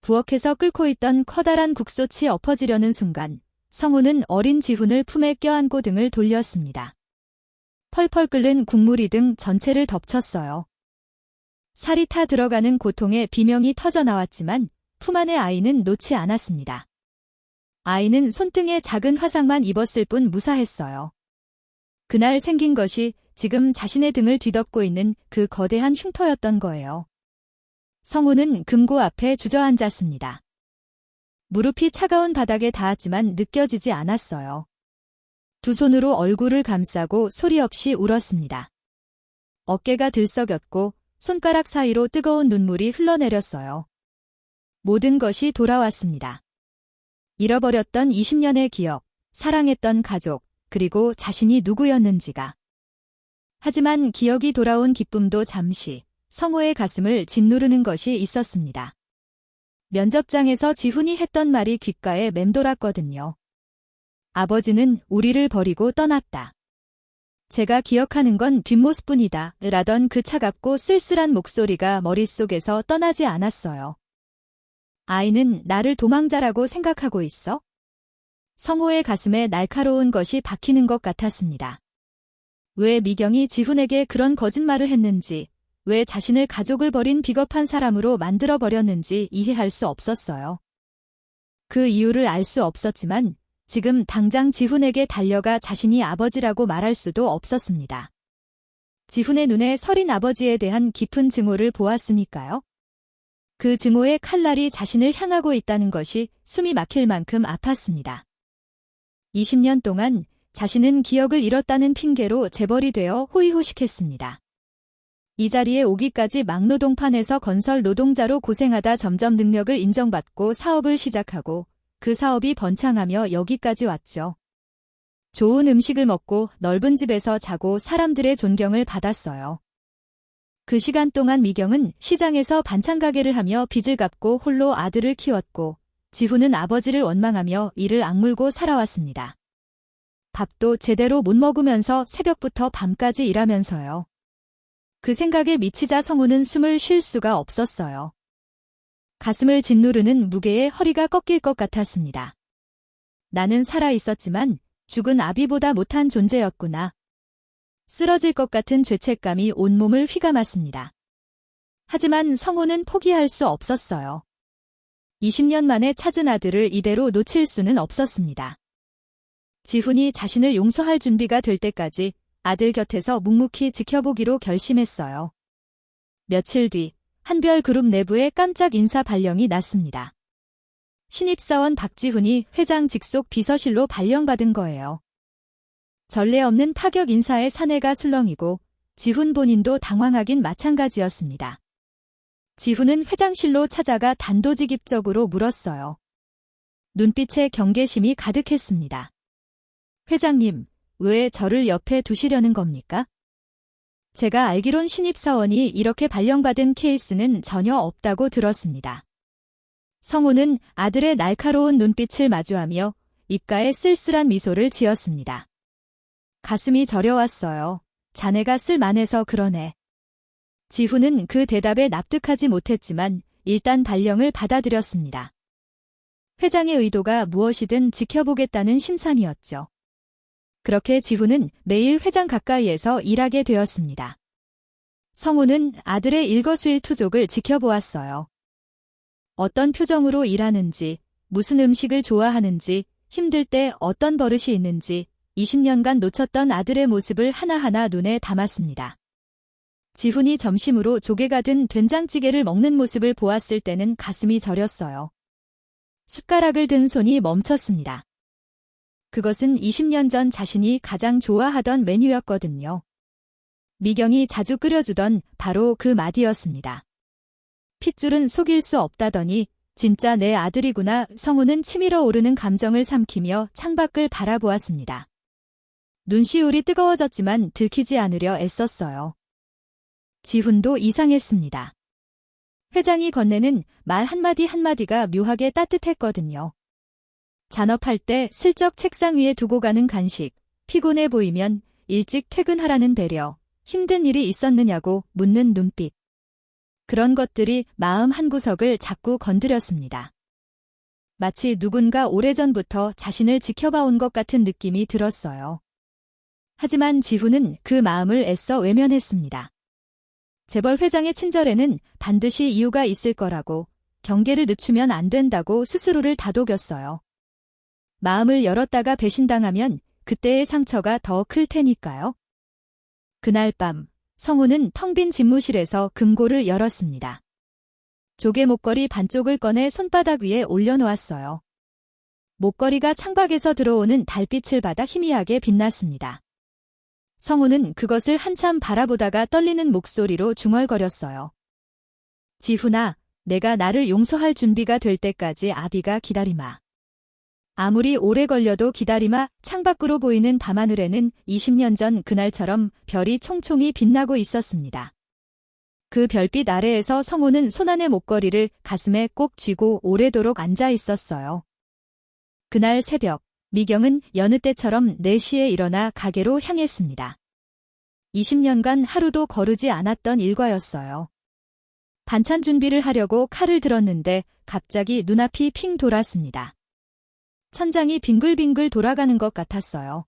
부엌에서 끓고 있던 커다란 국솥이 엎어지려는 순간 성우는 어린 지훈을 품에 껴안고 등을 돌렸습니다. 펄펄 끓는 국물이 등 전체를 덮쳤어요. 살이 타 들어가는 고통에 비명이 터져 나왔지만 품 안의 아이는 놓지 않았습니다. 아이는 손등에 작은 화상만 입었을 뿐 무사했어요. 그날 생긴 것이 지금 자신의 등을 뒤덮고 있는 그 거대한 흉터였던 거예요. 성우는 금고 앞에 주저앉았습니다. 무릎이 차가운 바닥에 닿았지만 느껴지지 않았어요. 두 손으로 얼굴을 감싸고 소리 없이 울었습니다. 어깨가 들썩였고 손가락 사이로 뜨거운 눈물이 흘러내렸어요. 모든 것이 돌아왔습니다. 잃어버렸던 20년의 기억, 사랑했던 가족, 그리고 자신이 누구였는지가. 하지만 기억이 돌아온 기쁨도 잠시 성호의 가슴을 짓누르는 것이 있었습니다. 면접장에서 지훈이 했던 말이 귓가에 맴돌았거든요. 아버지는 우리를 버리고 떠났다. 제가 기억하는 건 뒷모습뿐이다. 라던 그 차갑고 쓸쓸한 목소리가 머릿속에서 떠나지 않았어요. 아이는 나를 도망자라고 생각하고 있어? 성호의 가슴에 날카로운 것이 박히는 것 같았습니다. 왜 미경이 지훈에게 그런 거짓말을 했는지, 왜 자신을 가족을 버린 비겁한 사람으로 만들어버렸는지 이해할 수 없었어요. 그 이유를 알 수 없었지만 지금 당장 지훈에게 달려가 자신이 아버지라고 말할 수도 없었습니다. 지훈의 눈에 서린 아버지에 대한 깊은 증오를 보았으니까요. 그 증오의 칼날이 자신을 향하고 있다는 것이 숨이 막힐 만큼 아팠습니다. 20년 동안 자신은 기억을 잃었다는 핑계로 재벌이 되어 호의호식했습니다. 이 자리에 오기까지 막노동판에서 건설 노동자로 고생하다 점점 능력을 인정받고 사업을 시작하고 그 사업이 번창하며 여기까지 왔죠. 좋은 음식을 먹고 넓은 집에서 자고 사람들의 존경을 받았어요. 그 시간 동안 미경은 시장에서 반찬 가게를 하며 빚을 갚고 홀로 아들을 키웠고 지훈은 아버지를 원망하며 이를 악물고 살아왔습니다. 밥도 제대로 못 먹으면서 새벽부터 밤까지 일하면서요. 그 생각에 미치자 성우는 숨을 쉴 수가 없었어요. 가슴을 짓누르는 무게에 허리가 꺾일 것 같았습니다. 나는 살아 있었지만 죽은 아비보다 못한 존재였구나. 쓰러질 것 같은 죄책감이 온몸을 휘감았습니다. 하지만 성우는 포기할 수 없었어요. 20년 만에 찾은 아들을 이대로 놓칠 수는 없었습니다. 지훈이 자신을 용서할 준비가 될 때까지 아들 곁에서 묵묵히 지켜보기로 결심했어요. 며칠 뒤 한별그룹 내부에 깜짝 인사 발령이 났습니다. 신입사원 박지훈이 회장 직속 비서실로 발령받은 거예요. 전례 없는 파격 인사에 사내가 술렁이고 지훈 본인도 당황하긴 마찬가지였습니다. 지훈은 회장실로 찾아가 단도직입적으로 물었어요. 눈빛에 경계심이 가득했습니다. 회장님, 왜 저를 옆에 두시려는 겁니까? 제가 알기론 신입사원이 이렇게 발령받은 케이스는 전혀 없다고 들었습니다. 성우는 아들의 날카로운 눈빛을 마주하며 입가에 쓸쓸한 미소를 지었습니다. 가슴이 저려왔어요. 자네가 쓸만해서 그러네. 지훈은 그 대답에 납득하지 못했지만 일단 발령을 받아들였습니다. 회장의 의도가 무엇이든 지켜보겠다는 심산이었죠. 그렇게 지훈은 매일 회장 가까이에서 일하게 되었습니다. 성우는 아들의 일거수일투족을 지켜보았어요. 어떤 표정으로 일하는지, 무슨 음식을 좋아하는지, 힘들 때 어떤 버릇이 있는지 20년간 놓쳤던 아들의 모습을 하나하나 눈에 담았습니다. 지훈이 점심으로 조개가 든 된장찌개를 먹는 모습을 보았을 때는 가슴이 저렸어요. 숟가락을 든 손이 멈췄습니다. 그것은 20년 전 자신이 가장 좋아하던 메뉴였거든요. 미경이 자주 끓여주던 바로 그 맛이었습니다. 핏줄은 속일 수 없다더니 진짜 내 아들이구나. 성우는 치밀어 오르는 감정을 삼키며 창밖을 바라보았습니다. 눈시울이 뜨거워졌지만 들키지 않으려 애썼어요. 지훈도 이상했습니다. 회장이 건네는 말 한마디 한마디가 묘하게 따뜻했거든요. 잔업할 때 슬쩍 책상 위에 두고 가는 간식, 피곤해 보이면 일찍 퇴근하라는 배려, 힘든 일이 있었느냐고 묻는 눈빛. 그런 것들이 마음 한구석을 자꾸 건드렸습니다. 마치 누군가 오래전부터 자신을 지켜봐온 것 같은 느낌이 들었어요. 하지만 지훈은 그 마음을 애써 외면했습니다. 재벌 회장의 친절에는 반드시 이유가 있을 거라고, 경계를 늦추면 안 된다고 스스로를 다독였어요. 마음을 열었다가 배신당하면 그때의 상처가 더 클 테니까요. 그날 밤 성우는 텅 빈 집무실에서 금고를 열었습니다. 조개 목걸이 반쪽을 꺼내 손바닥 위에 올려놓았어요. 목걸이가 창밖에서 들어오는 달빛을 받아 희미하게 빛났습니다. 성우는 그것을 한참 바라보다가 떨리는 목소리로 중얼거렸어요. 지훈아, 내가 나를 용서할 준비가 될 때까지 아비가 기다리마. 아무리 오래 걸려도 기다리마. 창밖으로 보이는 밤하늘에는 20년 전 그날처럼 별이 총총히 빛나고 있었습니다. 그 별빛 아래에서 성우는 손안의 목걸이를 가슴에 꼭 쥐고 오래도록 앉아 있었어요. 그날 새벽, 미경은 여느 때처럼 4시에 일어나 가게로 향했습니다. 20년간 하루도 거르지 않았던 일과였어요. 반찬 준비를 하려고 칼을 들었는데 갑자기 눈앞이 핑 돌았습니다. 천장이 빙글빙글 돌아가는 것 같았어요.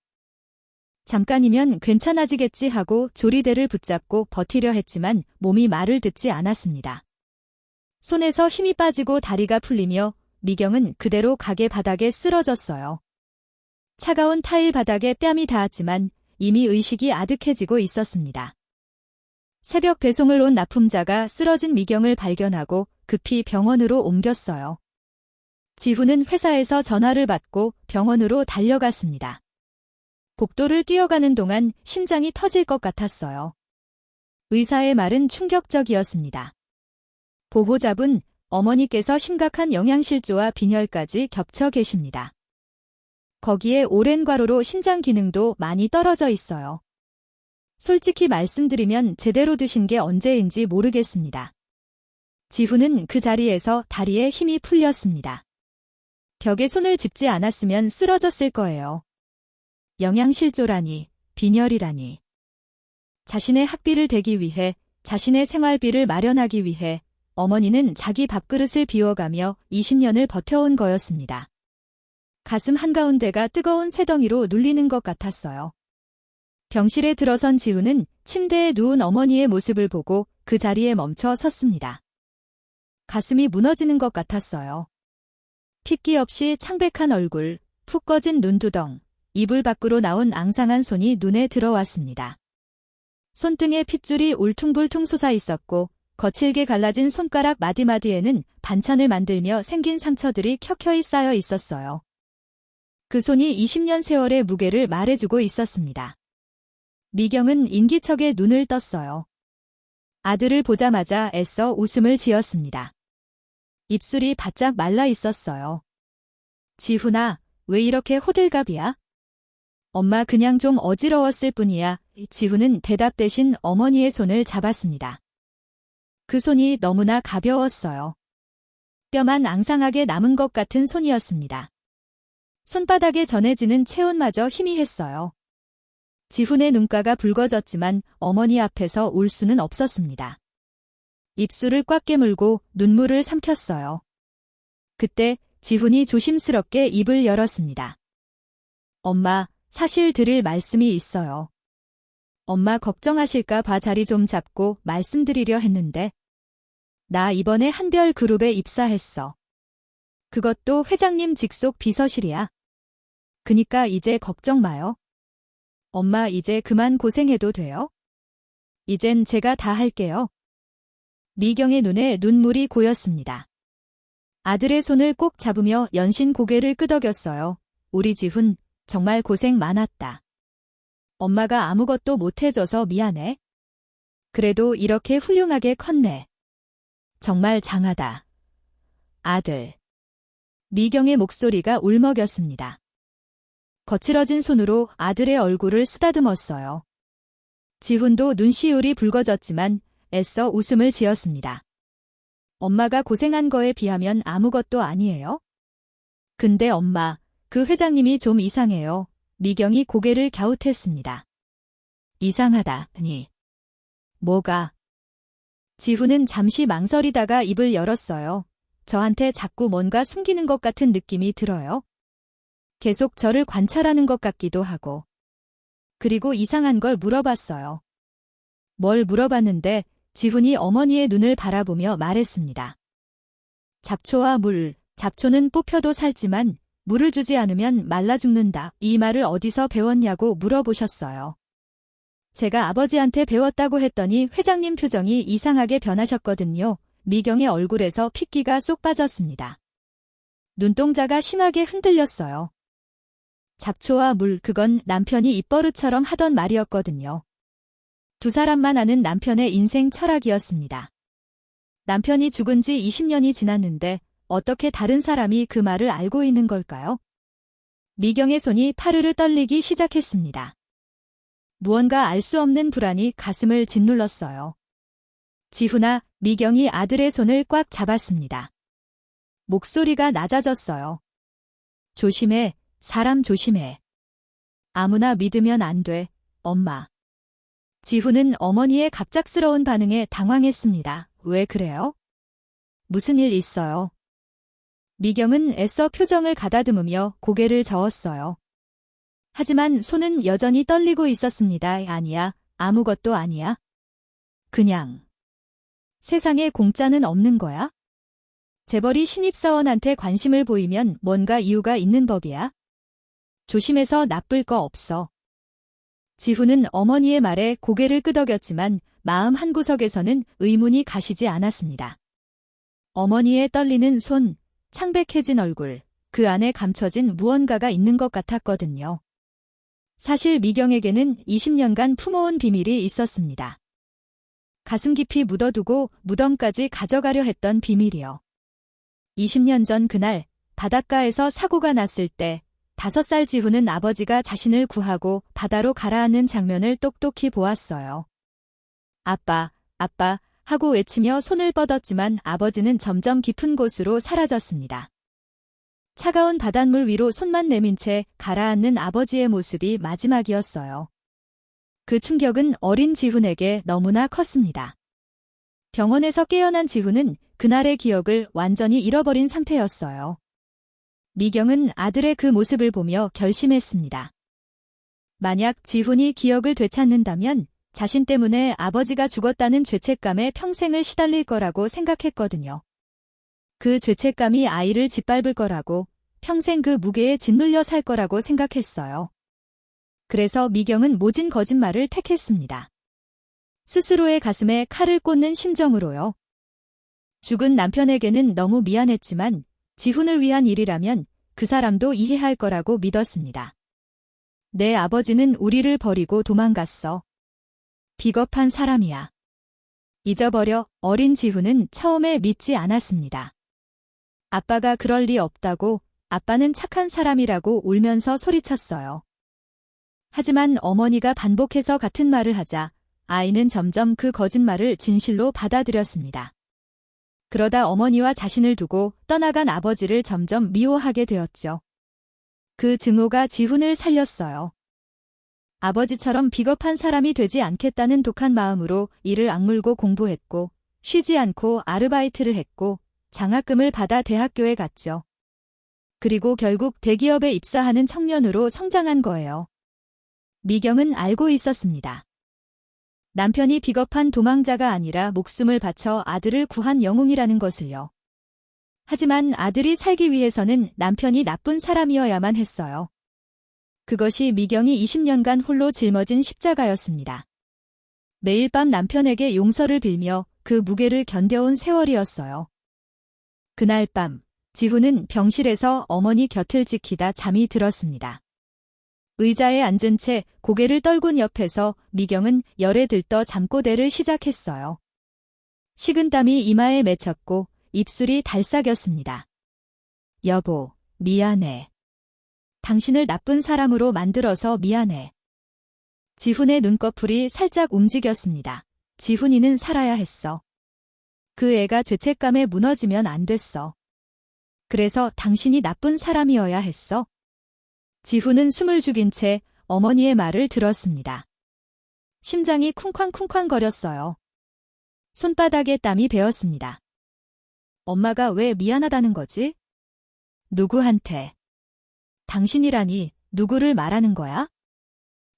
잠깐이면 괜찮아지겠지 하고 조리대를 붙잡고 버티려 했지만 몸이 말을 듣지 않았습니다. 손에서 힘이 빠지고 다리가 풀리며 미경은 그대로 가게 바닥에 쓰러졌어요. 차가운 타일 바닥에 뺨이 닿았지만 이미 의식이 아득해지고 있었습니다. 새벽 배송을 온 납품자가 쓰러진 미경을 발견하고 급히 병원으로 옮겼어요. 지훈은 회사에서 전화를 받고 병원으로 달려갔습니다. 복도를 뛰어가는 동안 심장이 터질 것 같았어요. 의사의 말은 충격적이었습니다. 보호자분, 어머니께서 심각한 영양실조와 빈혈까지 겹쳐 계십니다. 거기에 오랜 과로로 신장 기능도 많이 떨어져 있어요. 솔직히 말씀드리면 제대로 드신 게 언제인지 모르겠습니다. 지훈은 그 자리에서 다리에 힘이 풀렸습니다. 벽에 손을 짚지 않았으면 쓰러졌을 거예요. 영양실조라니, 빈혈이라니. 자신의 학비를 대기 위해, 자신의 생활비를 마련하기 위해 어머니는 자기 밥그릇을 비워가며 20년을 버텨온 거였습니다. 가슴 한가운데가 뜨거운 쇠덩이로 눌리는 것 같았어요. 병실에 들어선 지훈은 침대에 누운 어머니의 모습을 보고 그 자리에 멈춰 섰습니다. 가슴이 무너지는 것 같았어요. 핏기 없이 창백한 얼굴, 푹 꺼진 눈두덩, 이불 밖으로 나온 앙상한 손이 눈에 들어왔습니다. 손등에 핏줄이 울퉁불퉁 솟아 있었고 거칠게 갈라진 손가락 마디마디에는 반찬을 만들며 생긴 상처들이 켜켜이 쌓여 있었어요. 그 손이 20년 세월의 무게를 말해주고 있었습니다. 미경은 인기척에 눈을 떴어요. 아들을 보자마자 애써 웃음을 지었습니다. 입술이 바짝 말라 있었어요. 지훈아, 왜 이렇게 호들갑이야? 엄마 그냥 좀 어지러웠을 뿐이야. 지훈은 대답 대신 어머니의 손을 잡았습니다. 그 손이 너무나 가벼웠어요. 뼈만 앙상하게 남은 것 같은 손이었습니다. 손바닥에 전해지는 체온마저 희미했어요. 지훈의 눈가가 붉어졌지만 어머니 앞에서 울 수는 없었습니다. 입술을 꽉 깨물고 눈물을 삼켰어요. 그때 지훈이 조심스럽게 입을 열었습니다. 엄마, 사실 드릴 말씀이 있어요. 엄마 걱정하실까 봐 자리 좀 잡고 말씀드리려 했는데 나 이번에 한별 그룹에 입사했어. 그것도 회장님 직속 비서실이야. 그니까 이제 걱정 마요. 엄마 이제 그만 고생해도 돼요? 이젠 제가 다 할게요. 미경의 눈에 눈물이 고였습니다. 아들의 손을 꼭 잡으며 연신 고개를 끄덕였어요. 우리 지훈, 정말 고생 많았다. 엄마가 아무것도 못해줘서 미안해. 그래도 이렇게 훌륭하게 컸네. 정말 장하다. 아들. 미경의 목소리가 울먹였습니다. 거칠어진 손으로 아들의 얼굴을 쓰다듬었어요. 지훈도 눈시울이 붉어졌지만 애써 웃음을 지었습니다. 엄마가 고생한 거에 비하면 아무것도 아니에요? 근데 엄마, 그 회장님이 좀 이상해요. 미경이 고개를 갸웃했습니다. 이상하다니. 뭐가? 지훈은 잠시 망설이다가 입을 열었어요. 저한테 자꾸 뭔가 숨기는 것 같은 느낌이 들어요. 계속 저를 관찰하는 것 같기도 하고. 그리고 이상한 걸 물어봤어요. 뭘 물어봤는데 지훈이 어머니의 눈을 바라보며 말했습니다. 잡초와 물, 잡초는 뽑혀도 살지만 물을 주지 않으면 말라 죽는다. 이 말을 어디서 배웠냐고 물어보셨어요. 제가 아버지한테 배웠다고 했더니 회장님 표정이 이상하게 변하셨거든요. 미경의 얼굴에서 핏기가 쏙 빠졌습니다. 눈동자가 심하게 흔들렸어요. 잡초와 물, 그건 남편이 입버릇처럼 하던 말이었거든요. 두 사람만 아는 남편의 인생 철학이었습니다. 남편이 죽은 지 20년이 지났는데 어떻게 다른 사람이 그 말을 알고 있는 걸까요? 미경의 손이 파르르 떨리기 시작했습니다. 무언가 알 수 없는 불안이 가슴을 짓눌렀어요. 지훈아, 미경이 아들의 손을 꽉 잡았습니다. 목소리가 낮아졌어요. 조심해, 사람 조심해. 아무나 믿으면 안 돼, 엄마. 지훈은 어머니의 갑작스러운 반응에 당황했습니다. 왜 그래요? 무슨 일 있어요? 미경은 애써 표정을 가다듬으며 고개를 저었어요. 하지만 손은 여전히 떨리고 있었습니다. 아니야, 아무것도 아니야. 그냥. 세상에 공짜는 없는 거야? 재벌이 신입사원한테 관심을 보이면 뭔가 이유가 있는 법이야. 조심해서 나쁠 거 없어. 지훈은 어머니의 말에 고개를 끄덕였지만 마음 한구석에서는 의문이 가시지 않았습니다. 어머니의 떨리는 손, 창백해진 얼굴, 그 안에 감춰진 무언가가 있는 것 같았거든요. 사실 미경에게는 20년간 품어온 비밀이 있었습니다. 가슴 깊이 묻어두고 무덤까지 가져가려 했던 비밀이요. 20년 전 그날 바닷가에서 사고가 났을 때 5살 지훈은 아버지가 자신을 구하고 바다로 가라앉는 장면을 똑똑히 보았어요. 아빠, 아빠 하고 외치며 손을 뻗었지만 아버지는 점점 깊은 곳으로 사라졌습니다. 차가운 바닷물 위로 손만 내민 채 가라앉는 아버지의 모습이 마지막이었어요. 그 충격은 어린 지훈에게 너무나 컸습니다. 병원에서 깨어난 지훈은 그날의 기억을 완전히 잃어버린 상태였어요. 미경은 아들의 그 모습을 보며 결심했습니다. 만약 지훈이 기억을 되찾는다면 자신 때문에 아버지가 죽었다는 죄책감에 평생을 시달릴 거라고 생각했거든요. 그 죄책감이 아이를 짓밟을 거라고, 평생 그 무게에 짓눌려 살 거라고 생각했어요. 그래서 미경은 모진 거짓말을 택했습니다. 스스로의 가슴에 칼을 꽂는 심정으로요. 죽은 남편에게는 너무 미안했지만 지훈을 위한 일이라면 그 사람도 이해할 거라고 믿었습니다. 내 아버지는 우리를 버리고 도망갔어. 비겁한 사람이야. 잊어버려. 어린 지훈은 처음에 믿지 않았습니다. 아빠가 그럴 리 없다고, 아빠는 착한 사람이라고 울면서 소리쳤어요. 하지만 어머니가 반복해서 같은 말을 하자 아이는 점점 그 거짓말을 진실로 받아들였습니다. 그러다 어머니와 자신을 두고 떠나간 아버지를 점점 미워하게 되었죠. 그 증오가 지훈을 살렸어요. 아버지처럼 비겁한 사람이 되지 않겠다는 독한 마음으로 이를 악물고 공부했고, 쉬지 않고 아르바이트를 했고, 장학금을 받아 대학교에 갔죠. 그리고 결국 대기업에 입사하는 청년으로 성장한 거예요. 미경은 알고 있었습니다. 남편이 비겁한 도망자가 아니라 목숨을 바쳐 아들을 구한 영웅이라는 것을요. 하지만 아들이 살기 위해서는 남편이 나쁜 사람이어야만 했어요. 그것이 미경이 20년간 홀로 짊어진 십자가였습니다. 매일 밤 남편에게 용서를 빌며 그 무게를 견뎌온 세월이었어요. 그날 밤, 지훈은 병실에서 어머니 곁을 지키다 잠이 들었습니다. 의자에 앉은 채 고개를 떨군 옆에서 미경은 열에 들떠 잠꼬대를 시작했어요. 식은땀이 이마에 맺혔고 입술이 달싹였습니다. 여보, 미안해. 당신을 나쁜 사람으로 만들어서 미안해. 지훈의 눈꺼풀이 살짝 움직였습니다. 지훈이는 살아야 했어. 그 애가 죄책감에 무너지면 안 됐어. 그래서 당신이 나쁜 사람이어야 했어. 지훈은 숨을 죽인 채 어머니의 말을 들었습니다. 심장이 쿵쾅쿵쾅거렸어요. 손바닥에 땀이 배었습니다. 엄마가 왜 미안하다는 거지? 누구한테? 당신이라니 누구를 말하는 거야?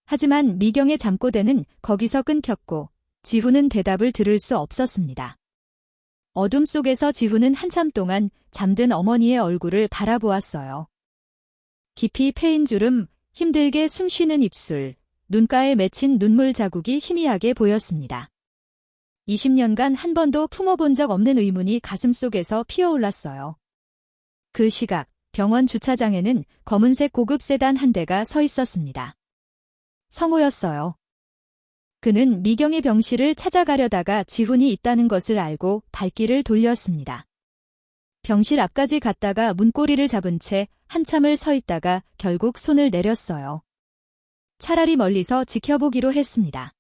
하지만 미경의 잠꼬대는 거기서 끊겼고 지훈은 대답을 들을 수 없었습니다. 어둠 속에서 지훈은 한참 동안 잠든 어머니의 얼굴을 바라보았어요. 깊이 패인 주름, 힘들게 숨쉬는 입술, 눈가에 맺힌 눈물 자국이 희미하게 보였습니다. 20년간 한 번도 품어본 적 없는 의문이 가슴속에서 피어올랐어요. 그 시각, 병원 주차장에는 검은색 고급 세단 한 대가 서 있었습니다. 성호였어요. 그는 미경의 병실을 찾아가려다가 지훈이 있다는 것을 알고 발길을 돌렸습니다. 병실 앞까지 갔다가 문고리를 잡은 채 한참을 서 있다가 결국 손을 내렸어요. 차라리 멀리서 지켜보기로 했습니다.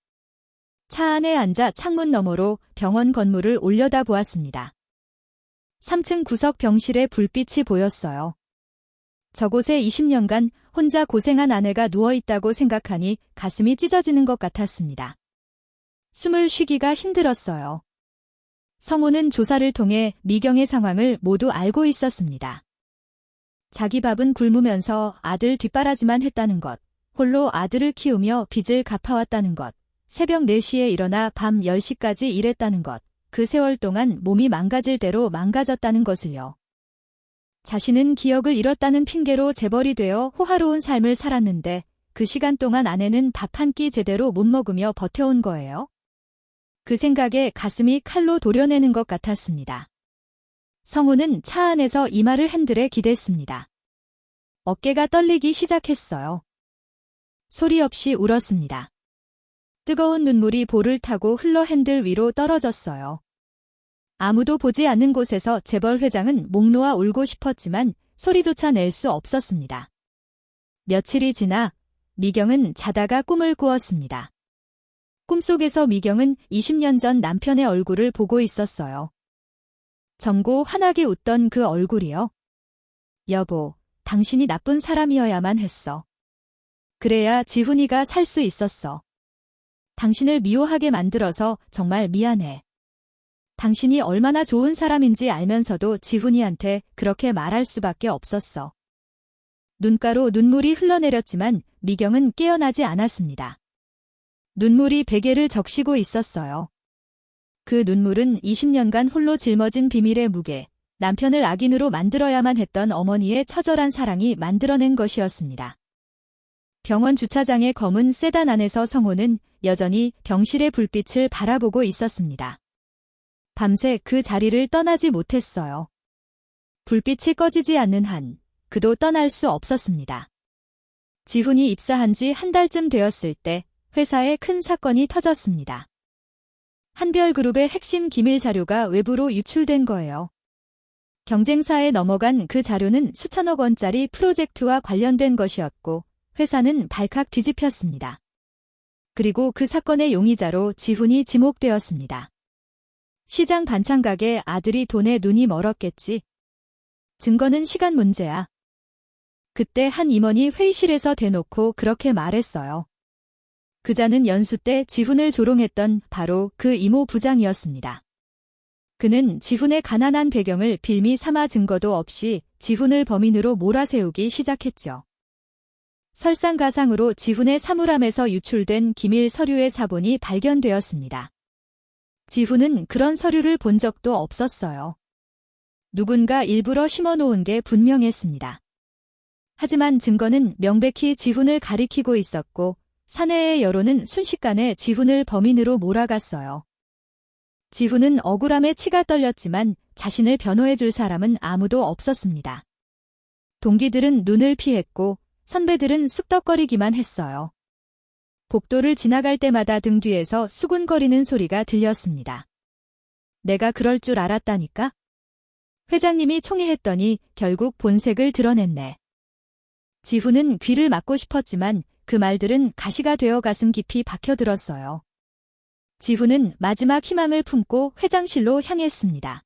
차 안에 앉아 창문 너머로 병원 건물을 올려다보았습니다. 3층 구석 병실에 불빛이 보였어요. 저곳에 20년간 혼자 고생한 아내가 누워있다고 생각하니 가슴이 찢어지는 것 같았습니다. 숨을 쉬기가 힘들었어요. 성우는 조사를 통해 미경의 상황을 모두 알고 있었습니다. 자기 밥은 굶으면서 아들 뒷바라지만 했다는 것, 홀로 아들을 키우며 빚을 갚아왔다는 것, 새벽 4시에 일어나 밤 10시까지 일했다는 것, 그 세월 동안 몸이 망가질 대로 망가졌다는 것을요. 자신은 기억을 잃었다는 핑계로 재벌이 되어 호화로운 삶을 살았는데 그 시간 동안 아내는 밥 한 끼 제대로 못 먹으며 버텨온 거예요. 그 생각에 가슴이 칼로 도려내는 것 같았습니다. 성우는 차 안에서 이마를 핸들에 기댔습니다. 어깨가 떨리기 시작했어요. 소리 없이 울었습니다. 뜨거운 눈물이 볼을 타고 흘러 핸들 위로 떨어졌어요. 아무도 보지 않는 곳에서 재벌 회장은 목 놓아 울고 싶었지만 소리조차 낼 수 없었습니다. 며칠이 지나 미경은 자다가 꿈을 꾸었습니다. 꿈속에서 미경은 20년 전 남편의 얼굴을 보고 있었어요. 젊고 환하게 웃던 그 얼굴이요. 여보, 당신이 나쁜 사람이어야만 했어. 그래야 지훈이가 살 수 있었어. 당신을 미워하게 만들어서 정말 미안해. 당신이 얼마나 좋은 사람인지 알면서도 지훈이한테 그렇게 말할 수밖에 없었어. 눈가로 눈물이 흘러내렸지만 미경은 깨어나지 않았습니다. 눈물이 베개를 적시고 있었어요. 그 눈물은 20년간 홀로 짊어진 비밀의 무게, 남편을 악인으로 만들어야만 했던 어머니의 처절한 사랑이 만들어낸 것이었습니다. 병원 주차장의 검은 세단 안에서 성호는 여전히 병실의 불빛을 바라보고 있었습니다. 밤새 그 자리를 떠나지 못했어요. 불빛이 꺼지지 않는 한 그도 떠날 수 없었습니다. 지훈이 입사한 지 한 달쯤 되었을 때 회사에 큰 사건이 터졌습니다. 한별그룹의 핵심 기밀 자료가 외부로 유출된 거예요. 경쟁사에 넘어간 그 자료는 수천억 원짜리 프로젝트와 관련된 것이었고 회사는 발칵 뒤집혔습니다. 그리고 그 사건의 용의자로 지훈이 지목되었습니다. 시장 반찬 가게 아들이 돈에 눈이 멀었겠지. 증거는 시간 문제야. 그때 한 임원이 회의실에서 대놓고 그렇게 말했어요. 그자는 연수 때 지훈을 조롱했던 바로 그 이모 부장이었습니다. 그는 지훈의 가난한 배경을 빌미 삼아 증거도 없이 지훈을 범인으로 몰아세우기 시작했죠. 설상가상으로 지훈의 사물함에서 유출된 기밀 서류의 사본이 발견되었습니다. 지훈은 그런 서류를 본 적도 없었어요. 누군가 일부러 심어놓은 게 분명했습니다. 하지만 증거는 명백히 지훈을 가리키고 있었고 사내의 여론은 순식간에 지훈을 범인으로 몰아갔어요. 지훈은 억울함에 치가 떨렸지만 자신을 변호해줄 사람은 아무도 없었습니다. 동기들은 눈을 피했고 선배들은 쑥덕거리기만 했어요. 복도를 지나갈 때마다 등 뒤에서 수군거리는 소리가 들렸습니다. 내가 그럴 줄 알았다니까? 회장님이 총애했더니 결국 본색을 드러냈네. 지훈은 귀를 막고 싶었지만 그 말들은 가시가 되어 가슴 깊이 박혀들었어요. 지훈은 마지막 희망을 품고 회장실로 향했습니다.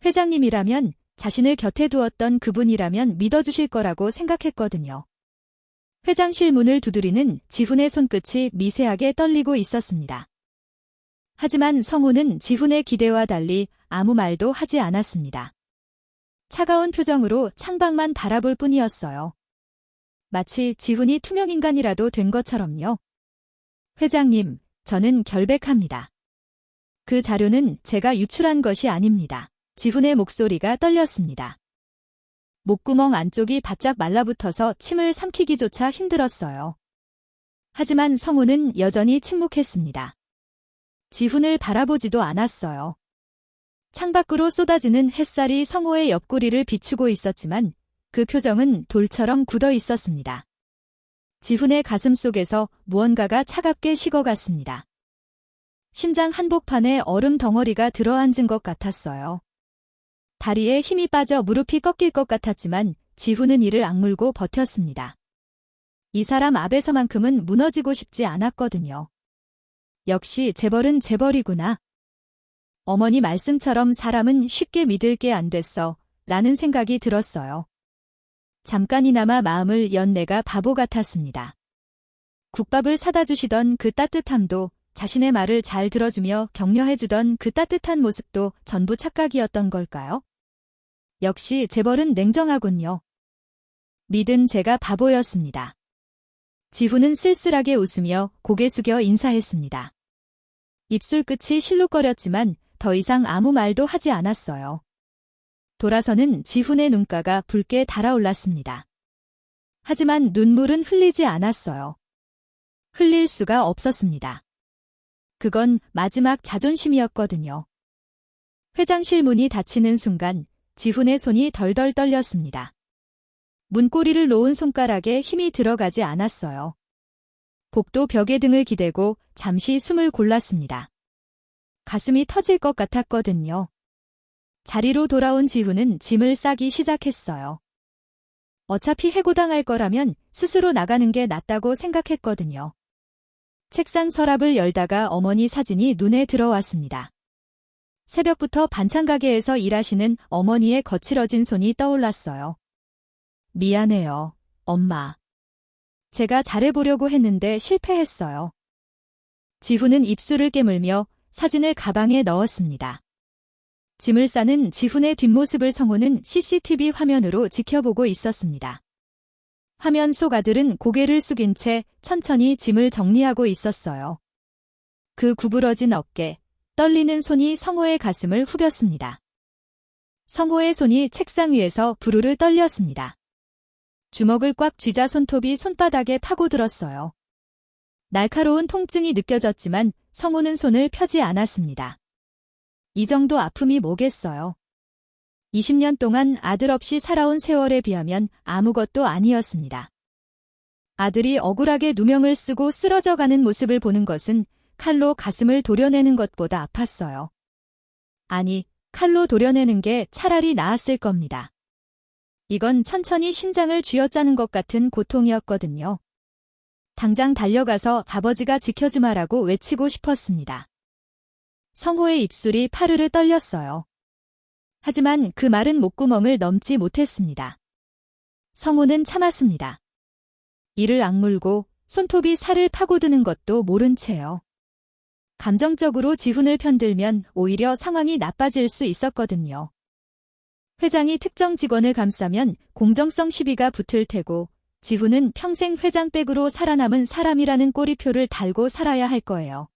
회장님이라면, 자신을 곁에 두었던 그분이라면 믿어주실 거라고 생각했거든요. 회장실 문을 두드리는 지훈의 손끝이 미세하게 떨리고 있었습니다. 하지만 성우는 지훈의 기대와 달리 아무 말도 하지 않았습니다. 차가운 표정으로 창밖만 바라볼 뿐이었어요. 마치 지훈이 투명인간이라도 된 것처럼요. 회장님, 저는 결백합니다. 그 자료는 제가 유출한 것이 아닙니다. 지훈의 목소리가 떨렸습니다. 목구멍 안쪽이 바짝 말라붙어서 침을 삼키기조차 힘들었어요. 하지만 성우는 여전히 침묵했습니다. 지훈을 바라보지도 않았어요. 창밖으로 쏟아지는 햇살이 성우의 옆구리를 비추고 있었지만 그 표정은 돌처럼 굳어 있었습니다. 지훈의 가슴 속에서 무언가가 차갑게 식어갔습니다. 심장 한복판에 얼음 덩어리가 들어앉은 것 같았어요. 다리에 힘이 빠져 무릎이 꺾일 것 같았지만 지훈은 이를 악물고 버텼습니다. 이 사람 앞에서만큼은 무너지고 싶지 않았거든요. 역시 재벌은 재벌이구나. 어머니 말씀처럼 사람은 쉽게 믿을 게 안 됐어 라는 생각이 들었어요. 잠깐이나마 마음을 연 내가 바보 같았습니다. 국밥을 사다 주시던 그 따뜻함도 자신의 말을 잘 들어주며 격려해주던 그 따뜻한 모습도 전부 착각이었던 걸까요? 역시 재벌은 냉정하군요. 믿은 제가 바보였습니다. 지훈은 쓸쓸하게 웃으며 고개 숙여 인사했습니다. 입술 끝이 실룩거렸지만 더 이상 아무 말도 하지 않았어요. 돌아서는 지훈의 눈가가 붉게 달아올랐습니다. 하지만 눈물은 흘리지 않았어요. 흘릴 수가 없었습니다. 그건 마지막 자존심이었거든요. 회장실 문이 닫히는 순간 지훈의 손이 덜덜 떨렸습니다. 문고리를 놓은 손가락에 힘이 들어가지 않았어요. 복도 벽에 등을 기대고 잠시 숨을 골랐습니다. 가슴이 터질 것 같았거든요. 자리로 돌아온 지훈은 짐을 싸기 시작했어요. 어차피 해고당할 거라면 스스로 나가는 게 낫다고 생각했거든요. 책상 서랍을 열다가 어머니 사진이 눈에 들어왔습니다. 새벽부터 반찬 가게에서 일하시는 어머니의 거칠어진 손이 떠올랐어요. 미안해요, 엄마. 제가 잘해보려고 했는데 실패했어요. 지훈은 입술을 깨물며 사진을 가방에 넣었습니다. 짐을 싸는 지훈의 뒷모습을 성호는 CCTV 화면으로 지켜보고 있었습니다. 화면 속 아들은 고개를 숙인 채 천천히 짐을 정리하고 있었어요. 그 구부러진 어깨, 떨리는 손이 성호의 가슴을 후볐습니다. 성호의 손이 책상 위에서 부르르 떨렸습니다. 주먹을 꽉 쥐자 손톱이 손바닥에 파고들었어요. 날카로운 통증이 느껴졌지만 성호는 손을 펴지 않았습니다. 이 정도 아픔이 뭐겠어요. 20년 동안 아들 없이 살아온 세월에 비하면 아무것도 아니었습니다. 아들이 억울하게 누명을 쓰고 쓰러져가는 모습을 보는 것은 칼로 가슴을 도려내는 것보다 아팠어요. 아니, 칼로 도려내는 게 차라리 나았을 겁니다. 이건 천천히 심장을 쥐어짜는 것 같은 고통이었거든요. 당장 달려가서 아버지가 지켜주마라고 외치고 싶었습니다. 성호의 입술이 파르르 떨렸어요. 하지만 그 말은 목구멍을 넘지 못했습니다. 성호는 참았습니다. 이를 악물고 손톱이 살을 파고드는 것도 모른 채요. 감정적으로 지훈을 편들면 오히려 상황이 나빠질 수 있었거든요. 회장이 특정 직원을 감싸면 공정성 시비가 붙을 테고 지훈은 평생 회장백으로 살아남은 사람이라는 꼬리표를 달고 살아야 할 거예요.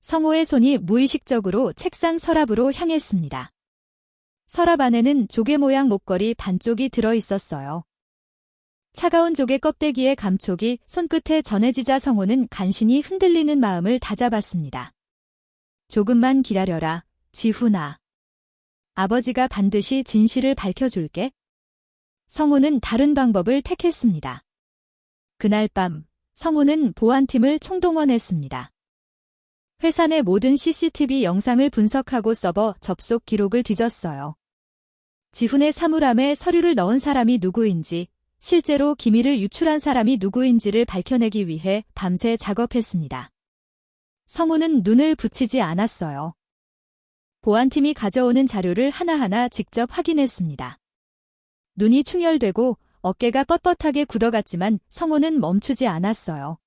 성호의 손이 무의식적으로 책상 서랍으로 향했습니다. 서랍 안에는 조개 모양 목걸이 반쪽이 들어있었어요. 차가운 조개 껍데기의 감촉이 손끝에 전해지자 성호는 간신히 흔들리는 마음을 다잡았습니다. 조금만 기다려라, 지훈아. 아버지가 반드시 진실을 밝혀줄게. 성호는 다른 방법을 택했습니다. 그날 밤, 성호는 보안팀을 총동원했습니다. 회사 내 모든 CCTV 영상을 분석하고 서버 접속 기록을 뒤졌어요. 지훈의 사물함에 서류를 넣은 사람이 누구인지, 실제로 기밀을 유출한 사람이 누구인지를 밝혀내기 위해 밤새 작업했습니다. 성호는 눈을 붙이지 않았어요. 보안팀이 가져오는 자료를 하나하나 직접 확인했습니다. 눈이 충혈되고 어깨가 뻣뻣하게 굳어갔지만 성호는 멈추지 않았어요.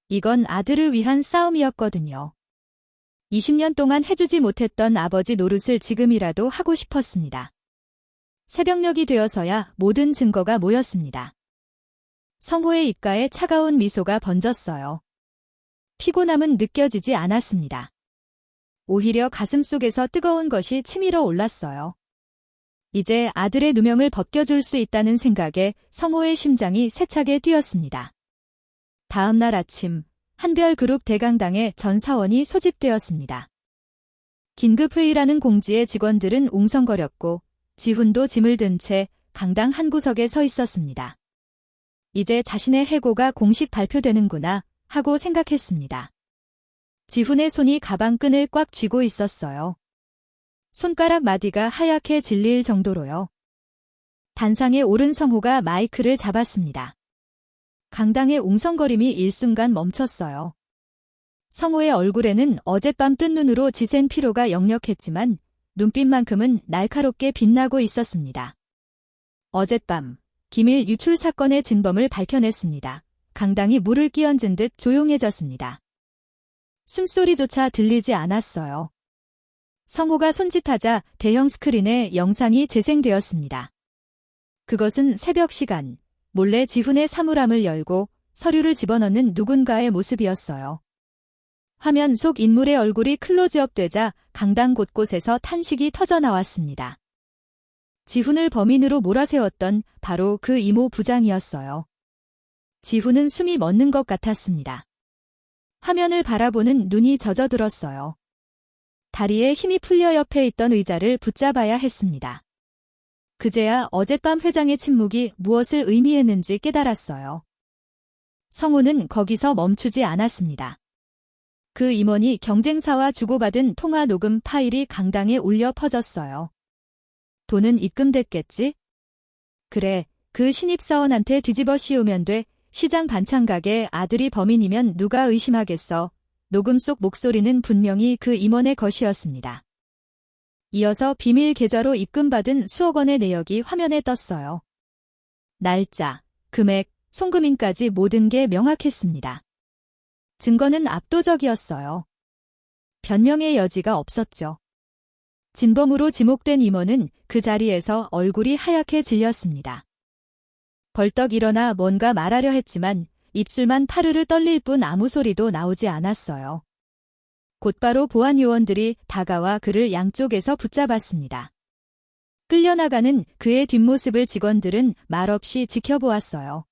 이건 아들을 위한 싸움이었거든요. 20년 동안 해주지 못했던 아버지 노릇을 지금이라도 하고 싶었습니다. 새벽녘이 되어서야 모든 증거가 모였습니다. 성호의 입가에 차가운 미소가 번졌어요. 피곤함은 느껴지지 않았습니다. 오히려 가슴속에서 뜨거운 것이 치밀어 올랐어요. 이제 아들의 누명을 벗겨줄 수 있다는 생각에 성호의 심장이 세차게 뛰었습니다. 다음 날 아침, 한별그룹 대강당에 전 사원이 소집되었습니다. 긴급회의라는 공지에 직원들은 웅성거렸고 지훈도 짐을 든 채 강당 한 구석에 서 있었습니다. 이제 자신의 해고가 공식 발표되는구나 하고 생각했습니다. 지훈의 손이 가방끈을 꽉 쥐고 있었어요. 손가락 마디가 하얗게 질릴 정도로요. 단상에 오른 성호가 마이크를 잡았습니다. 강당의 웅성거림이 일순간 멈췄어요. 성호의 얼굴에는 어젯밤 뜬 눈으로 지샌 피로가 역력했지만 눈빛만큼은 날카롭게 빛나고 있었습니다. 어젯밤, 기밀 유출 사건의 진범을 밝혀냈습니다. 강당이 물을 끼얹은 듯 조용해졌습니다. 숨소리조차 들리지 않았어요. 성호가 손짓하자 대형 스크린에 영상이 재생되었습니다. 그것은 새벽 시간, 몰래 지훈의 사물함을 열고 서류를 집어넣는 누군가의 모습이었어요. 화면 속 인물의 얼굴이 클로즈업 되자 강당 곳곳에서 탄식이 터져나왔습니다. 지훈을 범인으로 몰아세웠던 바로 그 이모 부장이었어요. 지훈은 숨이 멎는 것 같았습니다. 화면을 바라보는 눈이 젖어들었어요. 다리에 힘이 풀려 옆에 있던 의자를 붙잡아야 했습니다. 그제야 어젯밤 회장의 침묵이 무엇을 의미했는지 깨달았어요. 성우는 거기서 멈추지 않았습니다. 그 임원이 경쟁사와 주고받은 통화 녹음 파일이 강당에 울려 퍼졌어요. 돈은 입금됐겠지? 그래, 그 신입사원한테 뒤집어 씌우면 돼. 시장 반찬 가게 아들이 범인이면 누가 의심하겠어. 녹음 속 목소리는 분명히 그 임원의 것이었습니다. 이어서 비밀 계좌로 입금받은 수억 원의 내역이 화면에 떴어요. 날짜, 금액, 송금인까지 모든 게 명확했습니다. 증거는 압도적이었어요. 변명의 여지가 없었죠. 진범으로 지목된 임원은 그 자리에서 얼굴이 하얗게 질렸습니다. 벌떡 일어나 뭔가 말하려 했지만 입술만 파르르 떨릴 뿐 아무 소리도 나오지 않았어요. 곧바로 보안 요원들이 다가와 그를 양쪽에서 붙잡았습니다. 끌려나가는 그의 뒷모습을 직원들은 말없이 지켜보았어요.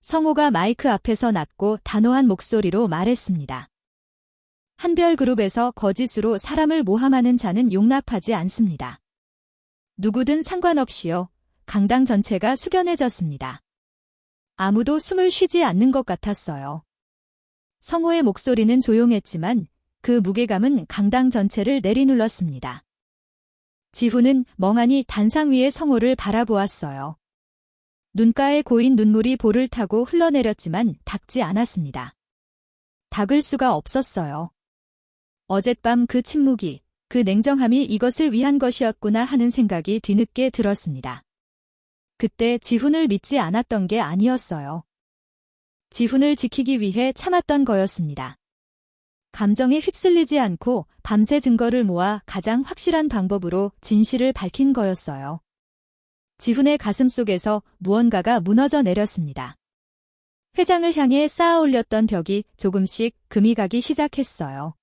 성우가 마이크 앞에서 낮고 단호한 목소리로 말했습니다. 한별그룹에서 거짓으로 사람을 모함하는 자는 용납하지 않습니다. 누구든 상관없이요. 강당 전체가 숙연해졌습니다. 아무도 숨을 쉬지 않는 것 같았어요. 성우의 목소리는 조용했지만 그 무게감은 강당 전체를 내리눌렀습니다. 지훈은 멍하니 단상 위의 성우를 바라보았어요. 눈가에 고인 눈물이 볼을 타고 흘러내렸지만 닦지 않았습니다. 닦을 수가 없었어요. 어젯밤 그 침묵이, 그 냉정함이 이것을 위한 것이었구나 하는 생각이 뒤늦게 들었습니다. 그때 지훈을 믿지 않았던 게 아니었어요. 지훈을 지키기 위해 참았던 거였습니다. 감정에 휩쓸리지 않고 밤새 증거를 모아 가장 확실한 방법으로 진실을 밝힌 거였어요. 지훈의 가슴 속에서 무언가가 무너져 내렸습니다. 회장을 향해 쌓아 올렸던 벽이 조금씩 금이 가기 시작했어요.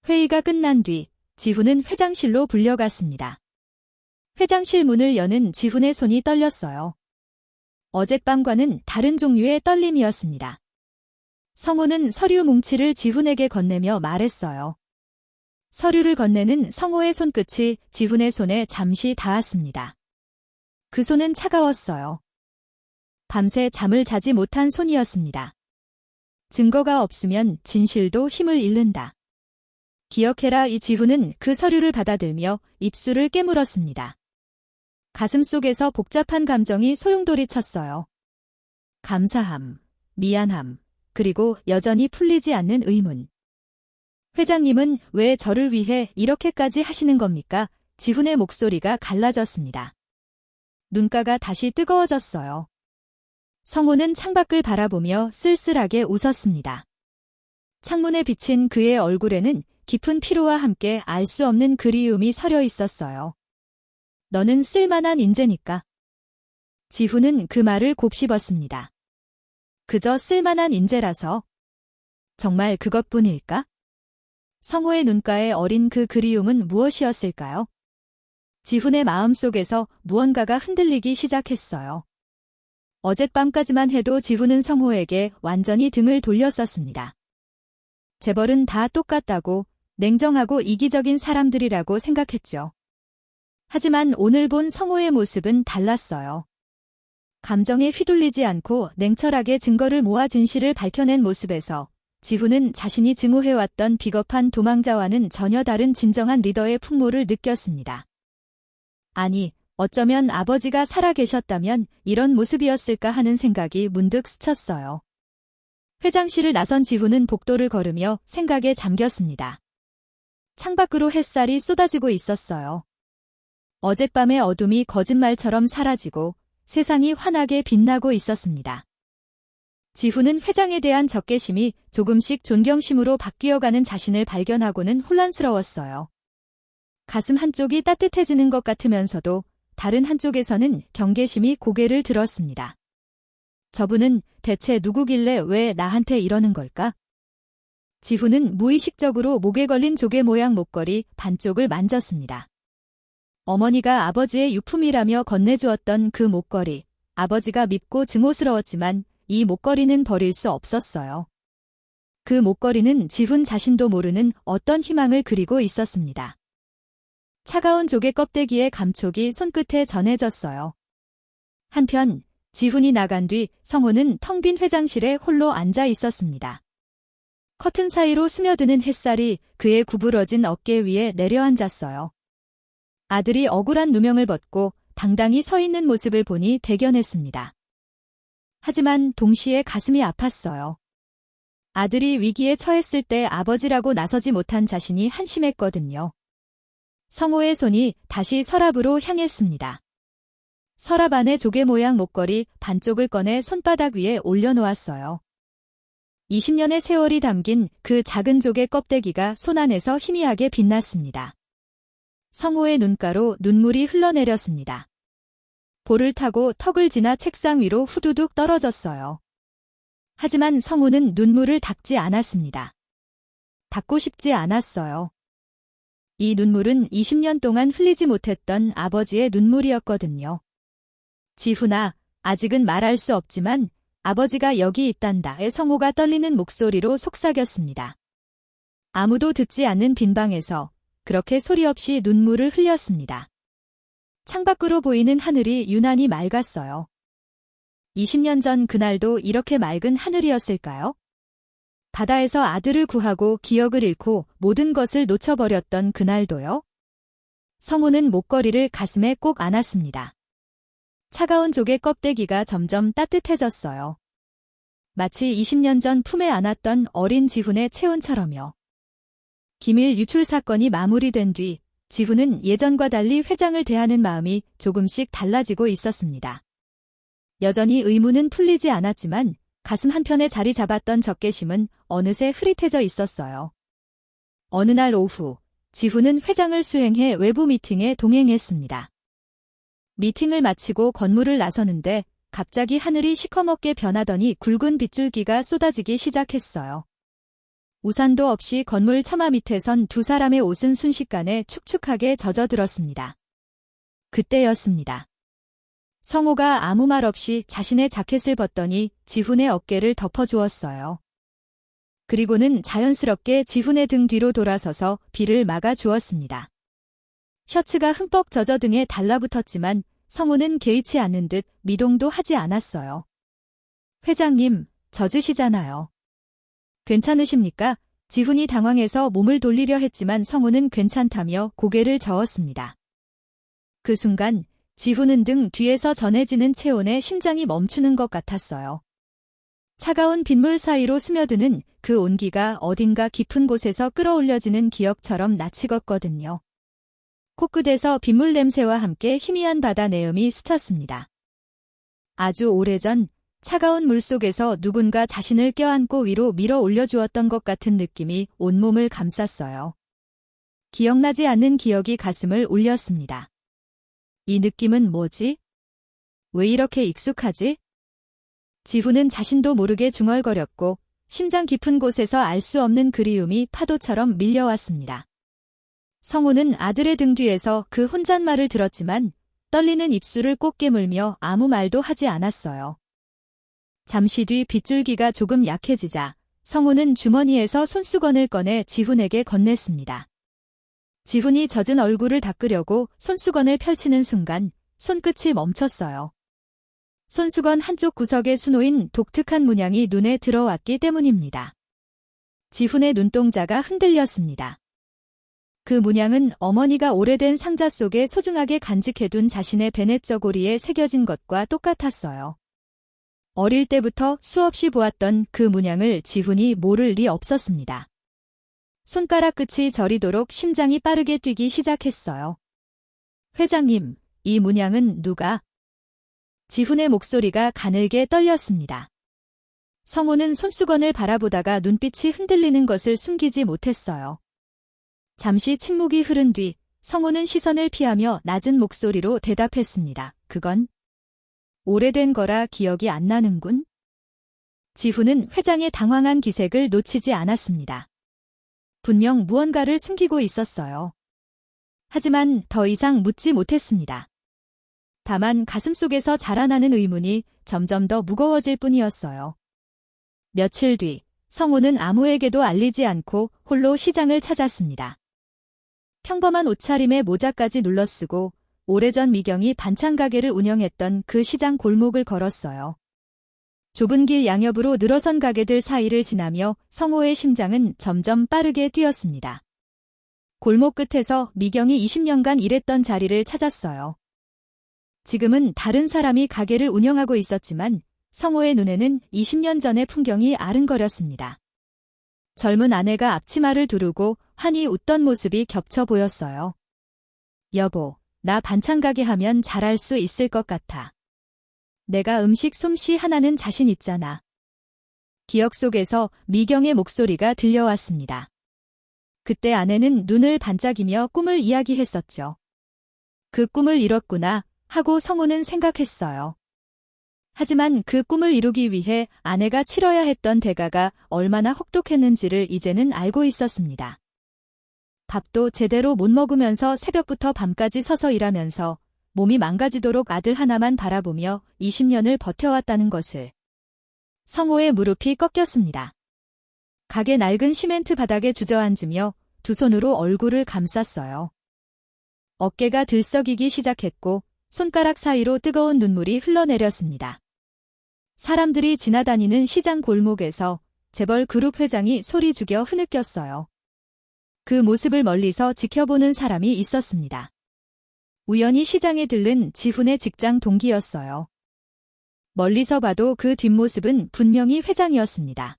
회의가 끝난 뒤 지훈은 회장실로 불려갔습니다. 회장실 문을 여는 지훈의 손이 떨렸어요. 어젯밤과는 다른 종류의 떨림이었습니다. 성우는 서류 뭉치를 지훈에게 건네며 말했어요. 서류를 건네는 성우의 손끝이 지훈의 손에 잠시 닿았습니다. 그 손은 차가웠어요. 밤새 잠을 자지 못한 손이었습니다. 증거가 없으면 진실도 힘을 잃는다. 기억해라. 이 지훈은 그 서류를 받아들며 입술을 깨물었습니다. 가슴 속에서 복잡한 감정이 소용돌이 쳤어요. 감사함, 미안함, 그리고 여전히 풀리지 않는 의문. 회장님은 왜 저를 위해 이렇게까지 하시는 겁니까? 지훈의 목소리가 갈라졌습니다. 눈가가 다시 뜨거워졌어요. 성우는 창밖을 바라보며 쓸쓸하게 웃었습니다. 창문에 비친 그의 얼굴에는 깊은 피로와 함께 알 수 없는 그리움이 서려 있었어요. 너는 쓸만한 인재니까. 지훈은 그 말을 곱씹었습니다. 그저 쓸만한 인재라서. 정말 그것뿐일까? 성우의 눈가에 어린 그 그리움은 무엇이었을까요? 지훈의 마음속에서 무언가가 흔들리기 시작했어요. 어젯밤까지만 해도 지훈은 성우에게 완전히 등을 돌렸었습니다. 재벌은 다 똑같다고, 냉정하고 이기적인 사람들이라고 생각했죠. 하지만 오늘 본 성우의 모습은 달랐어요. 감정에 휘둘리지 않고 냉철하게 증거를 모아 진실을 밝혀낸 모습에서 지훈은 자신이 증오해왔던 비겁한 도망자와는 전혀 다른 진정한 리더의 풍모를 느꼈습니다. 아니, 어쩌면 아버지가 살아계셨다면 이런 모습이었을까 하는 생각이 문득 스쳤어요. 회장실을 나선 지훈은 복도를 걸으며 생각에 잠겼습니다. 창밖으로 햇살이 쏟아지고 있었어요. 어젯밤의 어둠이 거짓말처럼 사라지고 세상이 환하게 빛나고 있었습니다. 지훈은 회장에 대한 적개심이 조금씩 존경심으로 바뀌어가는 자신을 발견하고는 혼란스러웠어요. 가슴 한쪽이 따뜻해지는 것 같으면서도 다른 한쪽에서는 경계심이 고개를 들었습니다. 저분은 대체 누구길래 왜 나한테 이러는 걸까? 지훈은 무의식적으로 목에 걸린 조개 모양 목걸이 반쪽을 만졌습니다. 어머니가 아버지의 유품이라며 건네주었던 그 목걸이. 아버지가 밉고 증오스러웠지만 이 목걸이는 버릴 수 없었어요. 그 목걸이는 지훈 자신도 모르는 어떤 희망을 그리고 있었습니다. 차가운 조개 껍데기의 감촉이 손끝에 전해졌어요. 한편 지훈이 나간 뒤 성호는 텅 빈 회장실에 홀로 앉아 있었습니다. 커튼 사이로 스며드는 햇살이 그의 구부러진 어깨 위에 내려앉았어요. 아들이 억울한 누명을 벗고 당당히 서 있는 모습을 보니 대견했습니다. 하지만 동시에 가슴이 아팠어요. 아들이 위기에 처했을 때 아버지라고 나서지 못한 자신이 한심했거든요. 성호의 손이 다시 서랍으로 향했습니다. 서랍 안에 조개 모양 목걸이 반쪽을 꺼내 손바닥 위에 올려놓았어요. 20년의 세월이 담긴 그 작은 조개 껍데기가 손 안에서 희미하게 빛났습니다. 성호의 눈가로 눈물이 흘러내렸습니다. 볼을 타고 턱을 지나 책상 위로 후두둑 떨어졌어요. 하지만 성호는 눈물을 닦지 않았습니다. 닦고 싶지 않았어요. 이 눈물은 20년 동안 흘리지 못했던 아버지의 눈물이었거든요. 지훈아, 아직은 말할 수 없지만 아버지가 여기 있단다의 성호가 떨리는 목소리로 속삭였습니다. 아무도 듣지 않는 빈 방에서 그렇게 소리 없이 눈물을 흘렸습니다. 창밖으로 보이는 하늘이 유난히 맑았어요. 20년 전 그날도 이렇게 맑은 하늘이었을까요? 바다에서 아들을 구하고 기억을 잃고 모든 것을 놓쳐버렸던 그날도요? 성호는 목걸이를 가슴에 꼭 안았습니다. 차가운 조개 껍데기가 점점 따뜻해졌어요. 마치 20년 전 품에 안았던 어린 지훈의 체온처럼요. 기밀 유출 사건이 마무리된 뒤 지훈은 예전과 달리 회장을 대하는 마음이 조금씩 달라지고 있었습니다. 여전히 의무는 풀리지 않았지만 가슴 한편에 자리 잡았던 적개심은 어느새 흐릿해져 있었어요. 어느 날 오후, 지훈은 회장을 수행해 외부 미팅에 동행했습니다. 미팅을 마치고 건물을 나서는데 갑자기 하늘이 시커멓게 변하더니 굵은 빗줄기가 쏟아지기 시작했어요. 우산도 없이 건물 처마 밑에 선 두 사람의 옷은 순식간에 축축하게 젖어들었습니다. 그때였습니다. 성호가 아무 말 없이 자신의 자켓을 벗더니 지훈의 어깨를 덮어주었어요. 그리고는 자연스럽게 지훈의 등 뒤로 돌아서서 비를 막아 주었습니다. 셔츠가 흠뻑 젖어 등에 달라붙었지만 성호는 개의치 않는 듯 미동도 하지 않았어요. 회장님, 젖으시잖아요. 괜찮으십니까? 지훈이 당황해서 몸을 돌리려 했지만 성호는 괜찮다며 고개를 저었습니다. 그 순간 지훈은 등 뒤에서 전해지는 체온에 심장이 멈추는 것 같았어요. 차가운 빗물 사이로 스며드는 그 온기가 어딘가 깊은 곳에서 끌어올려지는 기억처럼 낯익었거든요. 코끝에서 빗물 냄새와 함께 희미한 바다 내음이 스쳤습니다. 아주 오래전 차가운 물속에서 누군가 자신을 껴안고 위로 밀어 올려주었던 것 같은 느낌이 온몸을 감쌌어요. 기억나지 않는 기억이 가슴을 울렸습니다. 이 느낌은 뭐지? 왜 이렇게 익숙하지? 지훈은 자신도 모르게 중얼거렸고 심장 깊은 곳에서 알 수 없는 그리움이 파도처럼 밀려왔습니다. 성호는 아들의 등 뒤에서 그 혼잣말을 들었지만 떨리는 입술을 꼭 깨물며 아무 말도 하지 않았어요. 잠시 뒤 빗줄기가 조금 약해지자 성호는 주머니에서 손수건을 꺼내 지훈에게 건넸습니다. 지훈이 젖은 얼굴을 닦으려고 손수건을 펼치는 순간 손끝이 멈췄어요. 손수건 한쪽 구석에 수놓인 독특한 문양이 눈에 들어왔기 때문입니다. 지훈의 눈동자가 흔들렸습니다. 그 문양은 어머니가 오래된 상자 속에 소중하게 간직해둔 자신의 베넷 저고리에 새겨진 것과 똑같았어요. 어릴 때부터 수없이 보았던 그 문양을 지훈이 모를 리 없었습니다. 손가락 끝이 저리도록 심장이 빠르게 뛰기 시작했어요. 회장님, 이 문양은 누가? 지훈의 목소리가 가늘게 떨렸습니다. 성호는 손수건을 바라보다가 눈빛이 흔들리는 것을 숨기지 못했어요. 잠시 침묵이 흐른 뒤 성호는 시선을 피하며 낮은 목소리로 대답했습니다. 그건 오래된 거라 기억이 안 나는군. 지훈은 회장의 당황한 기색을 놓치지 않았습니다. 분명 무언가를 숨기고 있었어요. 하지만 더 이상 묻지 못했습니다. 다만 가슴속에서 자라나는 의문이 점점 더 무거워질 뿐이었어요. 며칠 뒤 성우는 아무에게도 알리지 않고 홀로 시장을 찾았습니다. 평범한 옷차림에 모자까지 눌러쓰고 오래전 미경이 반찬 가게를 운영했던 그 시장 골목을 걸었어요. 좁은 길 양옆으로 늘어선 가게들 사이를 지나며 성호의 심장은 점점 빠르게 뛰었습니다. 골목 끝에서 미경이 20년간 일했던 자리를 찾았어요. 지금은 다른 사람이 가게를 운영하고 있었지만 성호의 눈에는 20년 전의 풍경이 아른거렸습니다. 젊은 아내가 앞치마를 두르고 환히 웃던 모습이 겹쳐 보였어요. 여보, 나 반찬 가게 하면 잘할 수 있을 것 같아. 내가 음식 솜씨 하나는 자신 있잖아. 기억 속에서 미경의 목소리가 들려왔습니다. 그때 아내는 눈을 반짝이며 꿈을 이야기했었죠. 그 꿈을 이뤘구나 하고 성우는 생각했어요. 하지만 그 꿈을 이루기 위해 아내가 치러야 했던 대가가 얼마나 혹독했는지를 이제는 알고 있었습니다. 밥도 제대로 못 먹으면서 새벽부터 밤까지 서서 일하면서 몸이 망가지도록 아들 하나만 바라보며 20년을 버텨왔다는 것을. 성호의 무릎이 꺾였습니다. 가게 낡은 시멘트 바닥에 주저앉으며 두 손으로 얼굴을 감쌌어요. 어깨가 들썩이기 시작했고 손가락 사이로 뜨거운 눈물이 흘러내렸습니다. 사람들이 지나다니는 시장 골목에서 재벌 그룹 회장이 소리 죽여 흐느꼈어요. 그 모습을 멀리서 지켜보는 사람이 있었습니다. 우연히 시장에 들른 지훈의 직장 동기였어요. 멀리서 봐도 그 뒷모습은 분명히 회장이었습니다.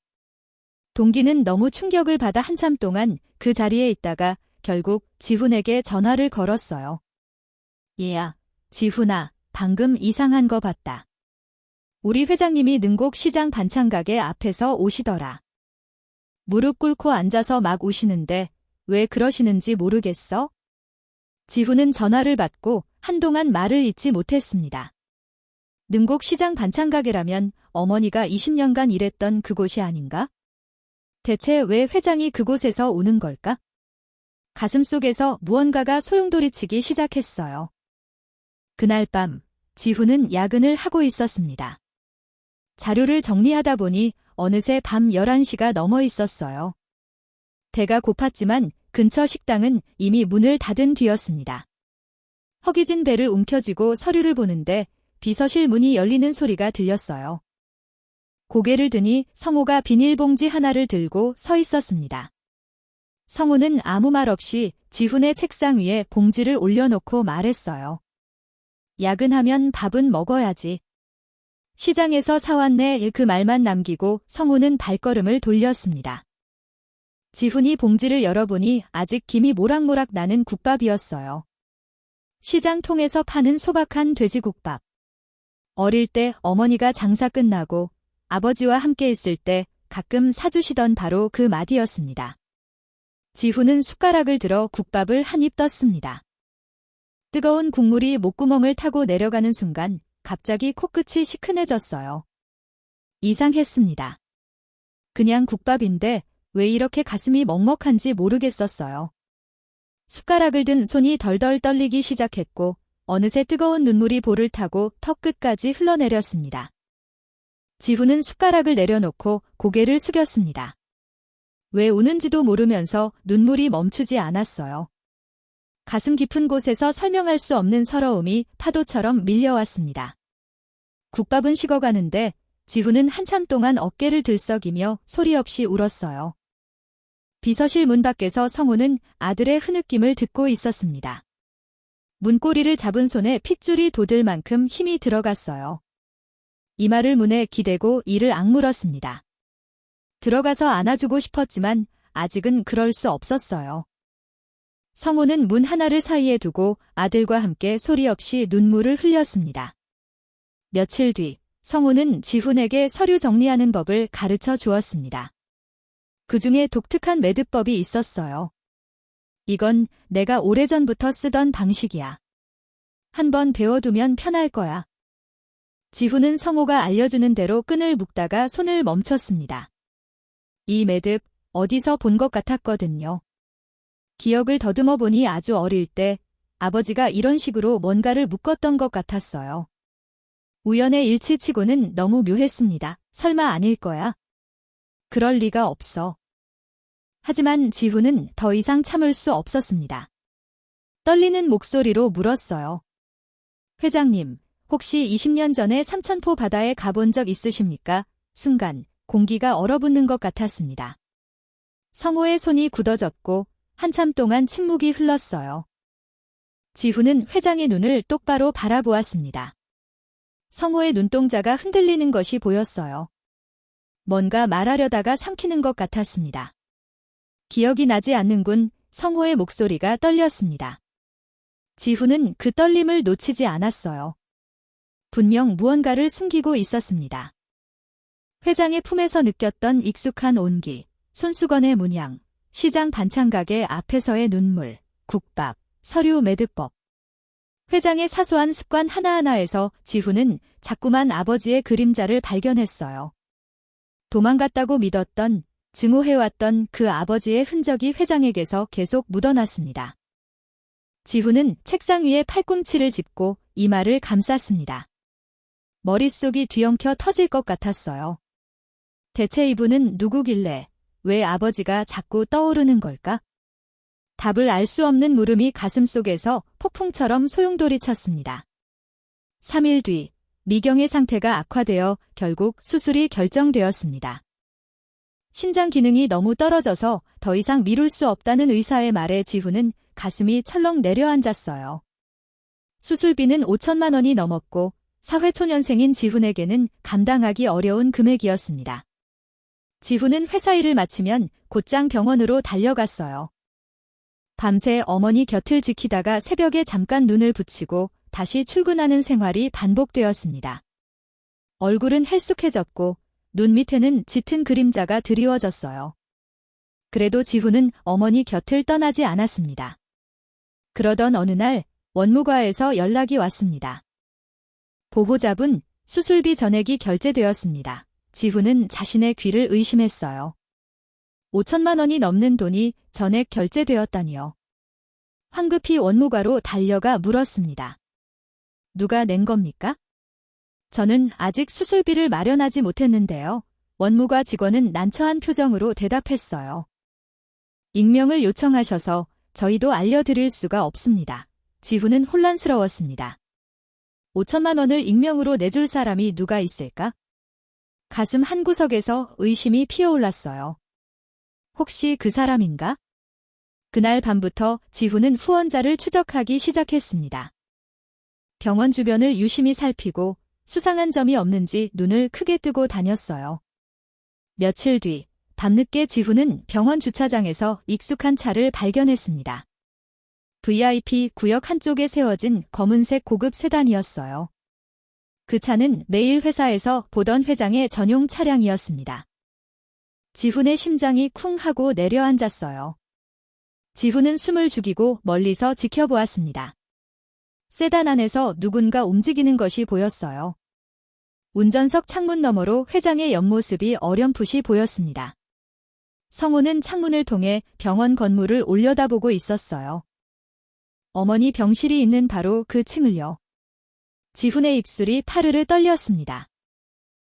동기는 너무 충격을 받아 한참 동안 그 자리에 있다가 결국 지훈에게 전화를 걸었어요. 얘야, 지훈아, 방금 이상한 거 봤다. 우리 회장님이 능곡 시장 반찬 가게 앞에서 오시더라. 무릎 꿇고 앉아서 막 우시는데 왜 그러시는지 모르겠어? 지훈은 전화를 받고 한동안 말을 잇지 못했습니다. 능곡 시장 반찬 가게라면 어머니가 20년간 일했던 그곳이 아닌가? 대체 왜 회장이 그곳에서 오는 걸까? 가슴속에서 무언가가 소용돌이치기 시작했어요. 그날 밤 지훈은 야근을 하고 있었습니다. 자료를 정리하다 보니 어느새 밤 11시가 넘어 있었어요. 배가 고팠지만 근처 식당은 이미 문을 닫은 뒤였습니다. 허기진 배를 움켜쥐고 서류를 보는데 비서실 문이 열리는 소리가 들렸어요. 고개를 드니 성호가 비닐봉지 하나를 들고 서 있었습니다. 성호는 아무 말 없이 지훈의 책상 위에 봉지를 올려놓고 말했어요. 야근하면 밥은 먹어야지. 시장에서 사왔네. 그 말만 남기고 성호는 발걸음을 돌렸습니다. 지훈이 봉지를 열어보니 아직 김이 모락모락 나는 국밥이었어요. 시장 통에서 파는 소박한 돼지국밥. 어릴 때 어머니가 장사 끝나고 아버지와 함께 있을 때 가끔 사주시던 바로 그 맛이었습니다. 지훈은 숟가락을 들어 국밥을 한 입 떴습니다. 뜨거운 국물이 목구멍을 타고 내려가는 순간 갑자기 코끝이 시큰해졌어요. 이상했습니다. 그냥 국밥인데 왜 이렇게 가슴이 먹먹한지 모르겠었어요. 숟가락을 든 손이 덜덜 떨리기 시작했고 어느새 뜨거운 눈물이 볼을 타고 턱 끝까지 흘러내렸습니다. 지훈은 숟가락을 내려놓고 고개를 숙였습니다. 왜 우는지도 모르면서 눈물이 멈추지 않았어요. 가슴 깊은 곳에서 설명할 수 없는 서러움이 파도처럼 밀려왔습니다. 국밥은 식어가는데 지훈은 한참 동안 어깨를 들썩이며 소리 없이 울었어요. 비서실 문 밖에서 성우는 아들의 흐느낌을 듣고 있었습니다. 문고리를 잡은 손에 핏줄이 돋을 만큼 힘이 들어갔어요. 이마를 문에 기대고 이를 악물었습니다. 들어가서 안아주고 싶었지만 아직은 그럴 수 없었어요. 성우는 문 하나를 사이에 두고 아들과 함께 소리 없이 눈물을 흘렸습니다. 며칠 뒤 성우는 지훈에게 서류 정리하는 법을 가르쳐 주었습니다. 그중에 독특한 매듭법이 있었어요. 이건 내가 오래전부터 쓰던 방식이야. 한번 배워두면 편할 거야. 지훈은 성호가 알려주는 대로 끈을 묶다가 손을 멈췄습니다. 이 매듭 어디서 본 것 같았거든요. 기억을 더듬어 보니 아주 어릴 때 아버지가 이런 식으로 뭔가를 묶었던 것 같았어요. 우연의 일치치고는 너무 묘했습니다. 설마 아닐 거야? 그럴 리가 없어. 하지만 지훈은 더 이상 참을 수 없었습니다. 떨리는 목소리로 물었어요. 회장님, 혹시 20년 전에 삼천포 바다에 가본 적 있으십니까? 순간 공기가 얼어붙는 것 같았습니다. 성호의 손이 굳어졌고 한참 동안 침묵이 흘렀어요. 지훈은 회장의 눈을 똑바로 바라보았습니다. 성호의 눈동자가 흔들리는 것이 보였어요. 뭔가 말하려다가 삼키는 것 같았습니다. 기억이 나지 않는군. 성호의 목소리가 떨렸습니다. 지훈은 그 떨림을 놓치지 않았어요. 분명 무언가를 숨기고 있었습니다. 회장의 품에서 느꼈던 익숙한 온기, 손수건의 문양, 시장 반찬가게 앞에서의 눈물, 국밥, 서류 매듭법. 회장의 사소한 습관 하나하나에서 지훈은 자꾸만 아버지의 그림자를 발견했어요. 도망갔다고 믿었던, 증오해왔던 그 아버지의 흔적이 회장에게서 계속 묻어났습니다. 지훈은 책상 위에 팔꿈치를 짚고 이마를 감쌌습니다. 머릿속이 뒤엉켜 터질 것 같았어요. 대체 이분은 누구길래, 왜 아버지가 자꾸 떠오르는 걸까? 답을 알 수 없는 물음이 가슴속에서 폭풍처럼 소용돌이쳤습니다. 3일 뒤, 미경의 상태가 악화되어 결국 수술이 결정되었습니다. 신장 기능이 너무 떨어져서 더 이상 미룰 수 없다는 의사의 말에 지훈은 가슴이 철렁 내려앉았어요. 수술비는 5천만 원이 넘었고 사회초년생인 지훈에게는 감당하기 어려운 금액이었습니다. 지훈은 회사 일을 마치면 곧장 병원으로 달려갔어요. 밤새 어머니 곁을 지키다가 새벽에 잠깐 눈을 붙이고 다시 출근하는 생활이 반복되었습니다. 얼굴은 헬쑥해졌고 눈 밑에는 짙은 그림자가 드리워졌어요. 그래도 지훈은 어머니 곁을 떠나지 않았습니다. 그러던 어느 날 원무과에서 연락이 왔습니다. 보호자분, 수술비 전액이 결제되었습니다. 지훈은 자신의 귀를 의심했어요. 5천만 원이 넘는 돈이 전액 결제되었다니요. 황급히 원무과로 달려가 물었습니다. 누가 낸 겁니까? 저는 아직 수술비를 마련하지 못했는데요. 원무과 직원은 난처한 표정으로 대답했어요. 익명을 요청하셔서 저희도 알려드릴 수가 없습니다. 지훈은 혼란스러웠습니다. 5천만 원을 익명으로 내줄 사람이 누가 있을까? 가슴 한구석에서 의심이 피어올랐어요. 혹시 그 사람인가? 그날 밤부터 지훈은 후원자를 추적하기 시작했습니다. 병원 주변을 유심히 살피고 수상한 점이 없는지 눈을 크게 뜨고 다녔어요. 며칠 뒤, 밤늦게 지훈은 병원 주차장에서 익숙한 차를 발견했습니다. VIP 구역 한쪽에 세워진 검은색 고급 세단이었어요. 그 차는 매일 회사에서 보던 회장의 전용 차량이었습니다. 지훈의 심장이 쿵 하고 내려앉았어요. 지훈은 숨을 죽이고 멀리서 지켜보았습니다. 세단 안에서 누군가 움직이는 것이 보였어요. 운전석 창문 너머로 회장의 옆모습이 어렴풋이 보였습니다. 성호는 창문을 통해 병원 건물을 올려다보고 있었어요. 어머니 병실이 있는 바로 그 층을요. 지훈의 입술이 파르르 떨렸습니다.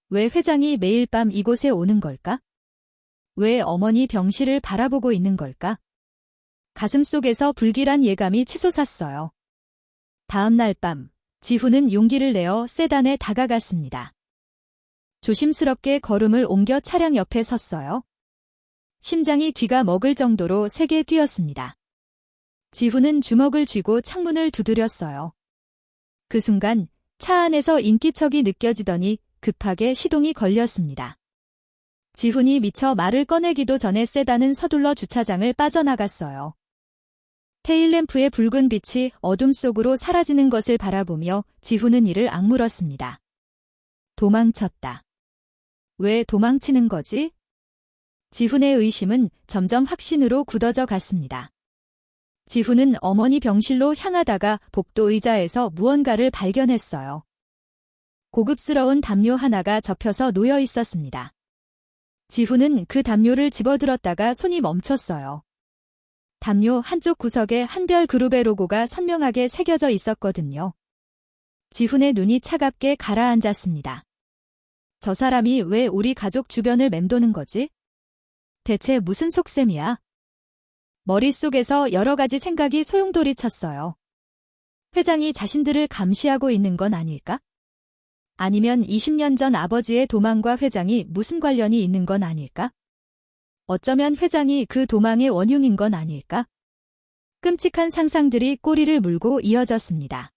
왜 회장이 매일 밤 이곳에 오는 걸까? 왜 어머니 병실을 바라보고 있는 걸까? 가슴속에서 불길한 예감이 치솟았어요. 다음 날 밤, 지훈은 용기를 내어 세단에 다가갔습니다. 조심스럽게 걸음을 옮겨 차량 옆에 섰어요. 심장이 귀가 먹을 정도로 세게 뛰었습니다. 지훈은 주먹을 쥐고 창문을 두드렸어요. 그 순간 차 안에서 인기척이 느껴지더니 급하게 시동이 걸렸습니다. 지훈이 미처 말을 꺼내기도 전에 세단은 서둘러 주차장을 빠져나갔어요. 테일램프의 붉은 빛이 어둠 속으로 사라지는 것을 바라보며 지훈은 이를 악물었습니다. 도망쳤다. 왜 도망치는 거지? 지훈의 의심은 점점 확신으로 굳어져 갔습니다. 지훈은 어머니 병실로 향하다가 복도 의자에서 무언가를 발견했어요. 고급스러운 담요 하나가 접혀서 놓여 있었습니다. 지훈은 그 담요를 집어들었다가 손이 멈췄어요. 담요 한쪽 구석에 한별 그룹의 로고가 선명하게 새겨져 있었거든요. 지훈의 눈이 차갑게 가라앉았습니다. 저 사람이 왜 우리 가족 주변을 맴도는 거지? 대체 무슨 속셈이야? 머릿속에서 여러 가지 생각이 소용돌이쳤어요. 회장이 자신들을 감시하고 있는 건 아닐까? 아니면 20년 전 아버지의 도망과 회장이 무슨 관련이 있는 건 아닐까? 어쩌면 회장이 그 도망의 원흉인 건 아닐까? 끔찍한 상상들이 꼬리를 물고 이어졌습니다.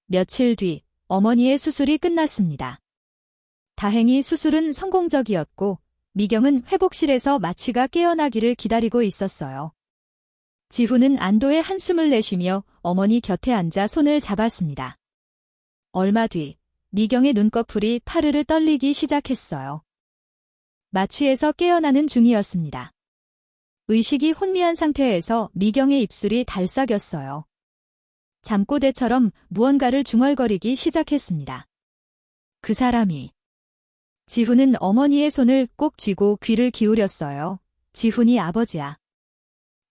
며칠 뒤 어머니의 수술이 끝났습니다. 다행히 수술은 성공적이었고 미경은 회복실에서 마취가 깨어나기를 기다리고 있었어요. 지훈은 안도의 한숨을 내쉬며 어머니 곁에 앉아 손을 잡았습니다. 얼마 뒤 미경의 눈꺼풀이 파르르 떨리기 시작했어요. 마취에서 깨어나는 중이었습니다. 의식이 혼미한 상태에서 미경의 입술이 달싹였어요. 잠꼬대처럼 무언가를 중얼거리기 시작했습니다. 그 사람이. 지훈은 어머니의 손을 꼭 쥐고 귀를 기울였어요. 지훈이 아버지야.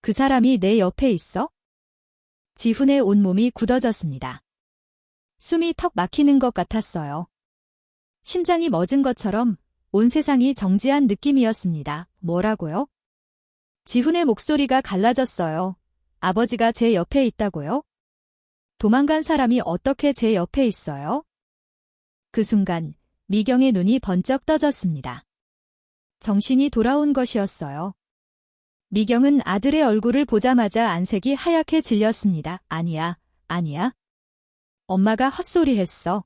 그 사람이 내 옆에 있어? 지훈의 온몸이 굳어졌습니다. 숨이 턱 막히는 것 같았어요. 심장이 멎은 것처럼 온 세상이 정지한 느낌이었습니다. 뭐라고요? 지훈의 목소리가 갈라졌어요. 아버지가 제 옆에 있다고요? 도망간 사람이 어떻게 제 옆에 있어요? 그 순간 미경의 눈이 번쩍 떠졌습니다. 정신이 돌아온 것이었어요. 미경은 아들의 얼굴을 보자마자 안색이 하얗게 질렸습니다. 아니야, 아니야. 엄마가 헛소리했어.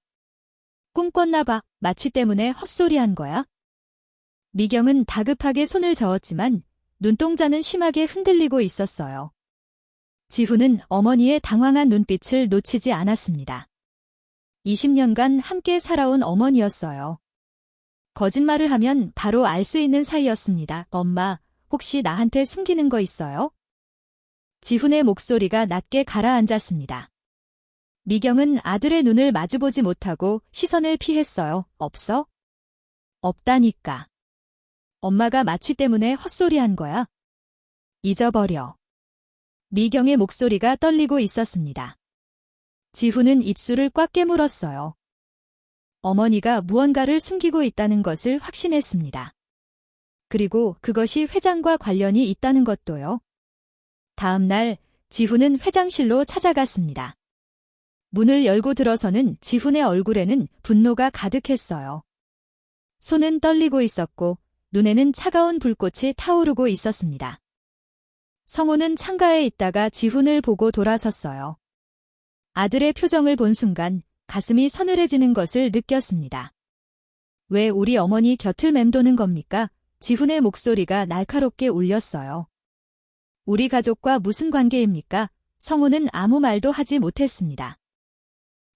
꿈 꿨나 봐. 마취 때문에 헛소리한 거야? 미경은 다급하게 손을 저었지만 눈동자는 심하게 흔들리고 있었어요. 지훈은 어머니의 당황한 눈빛을 놓치지 않았습니다. 20년간 함께 살아온 어머니였어요. 거짓말을 하면 바로 알 수 있는 사이였습니다. 엄마, 혹시 나한테 숨기는 거 있어요? 지훈의 목소리가 낮게 가라앉았습니다. 미경은 아들의 눈을 마주보지 못하고 시선을 피했어요. 없어? 없다니까. 엄마가 마취 때문에 헛소리한 거야. 잊어버려. 미경의 목소리가 떨리고 있었습니다. 지훈은 입술을 꽉 깨물었어요. 어머니가 무언가를 숨기고 있다는 것을 확신했습니다. 그리고 그것이 회장과 관련이 있다는 것도요. 다음 날 지훈은 회장실로 찾아갔습니다. 문을 열고 들어서는 지훈의 얼굴에는 분노가 가득했어요. 손은 떨리고 있었고 눈에는 차가운 불꽃이 타오르고 있었습니다. 성호는 창가에 있다가 지훈을 보고 돌아섰어요. 아들의 표정을 본 순간 가슴이 서늘해지는 것을 느꼈습니다. 왜 우리 어머니 곁을 맴도는 겁니까? 지훈의 목소리가 날카롭게 울렸어요. 우리 가족과 무슨 관계입니까? 성호는 아무 말도 하지 못했습니다.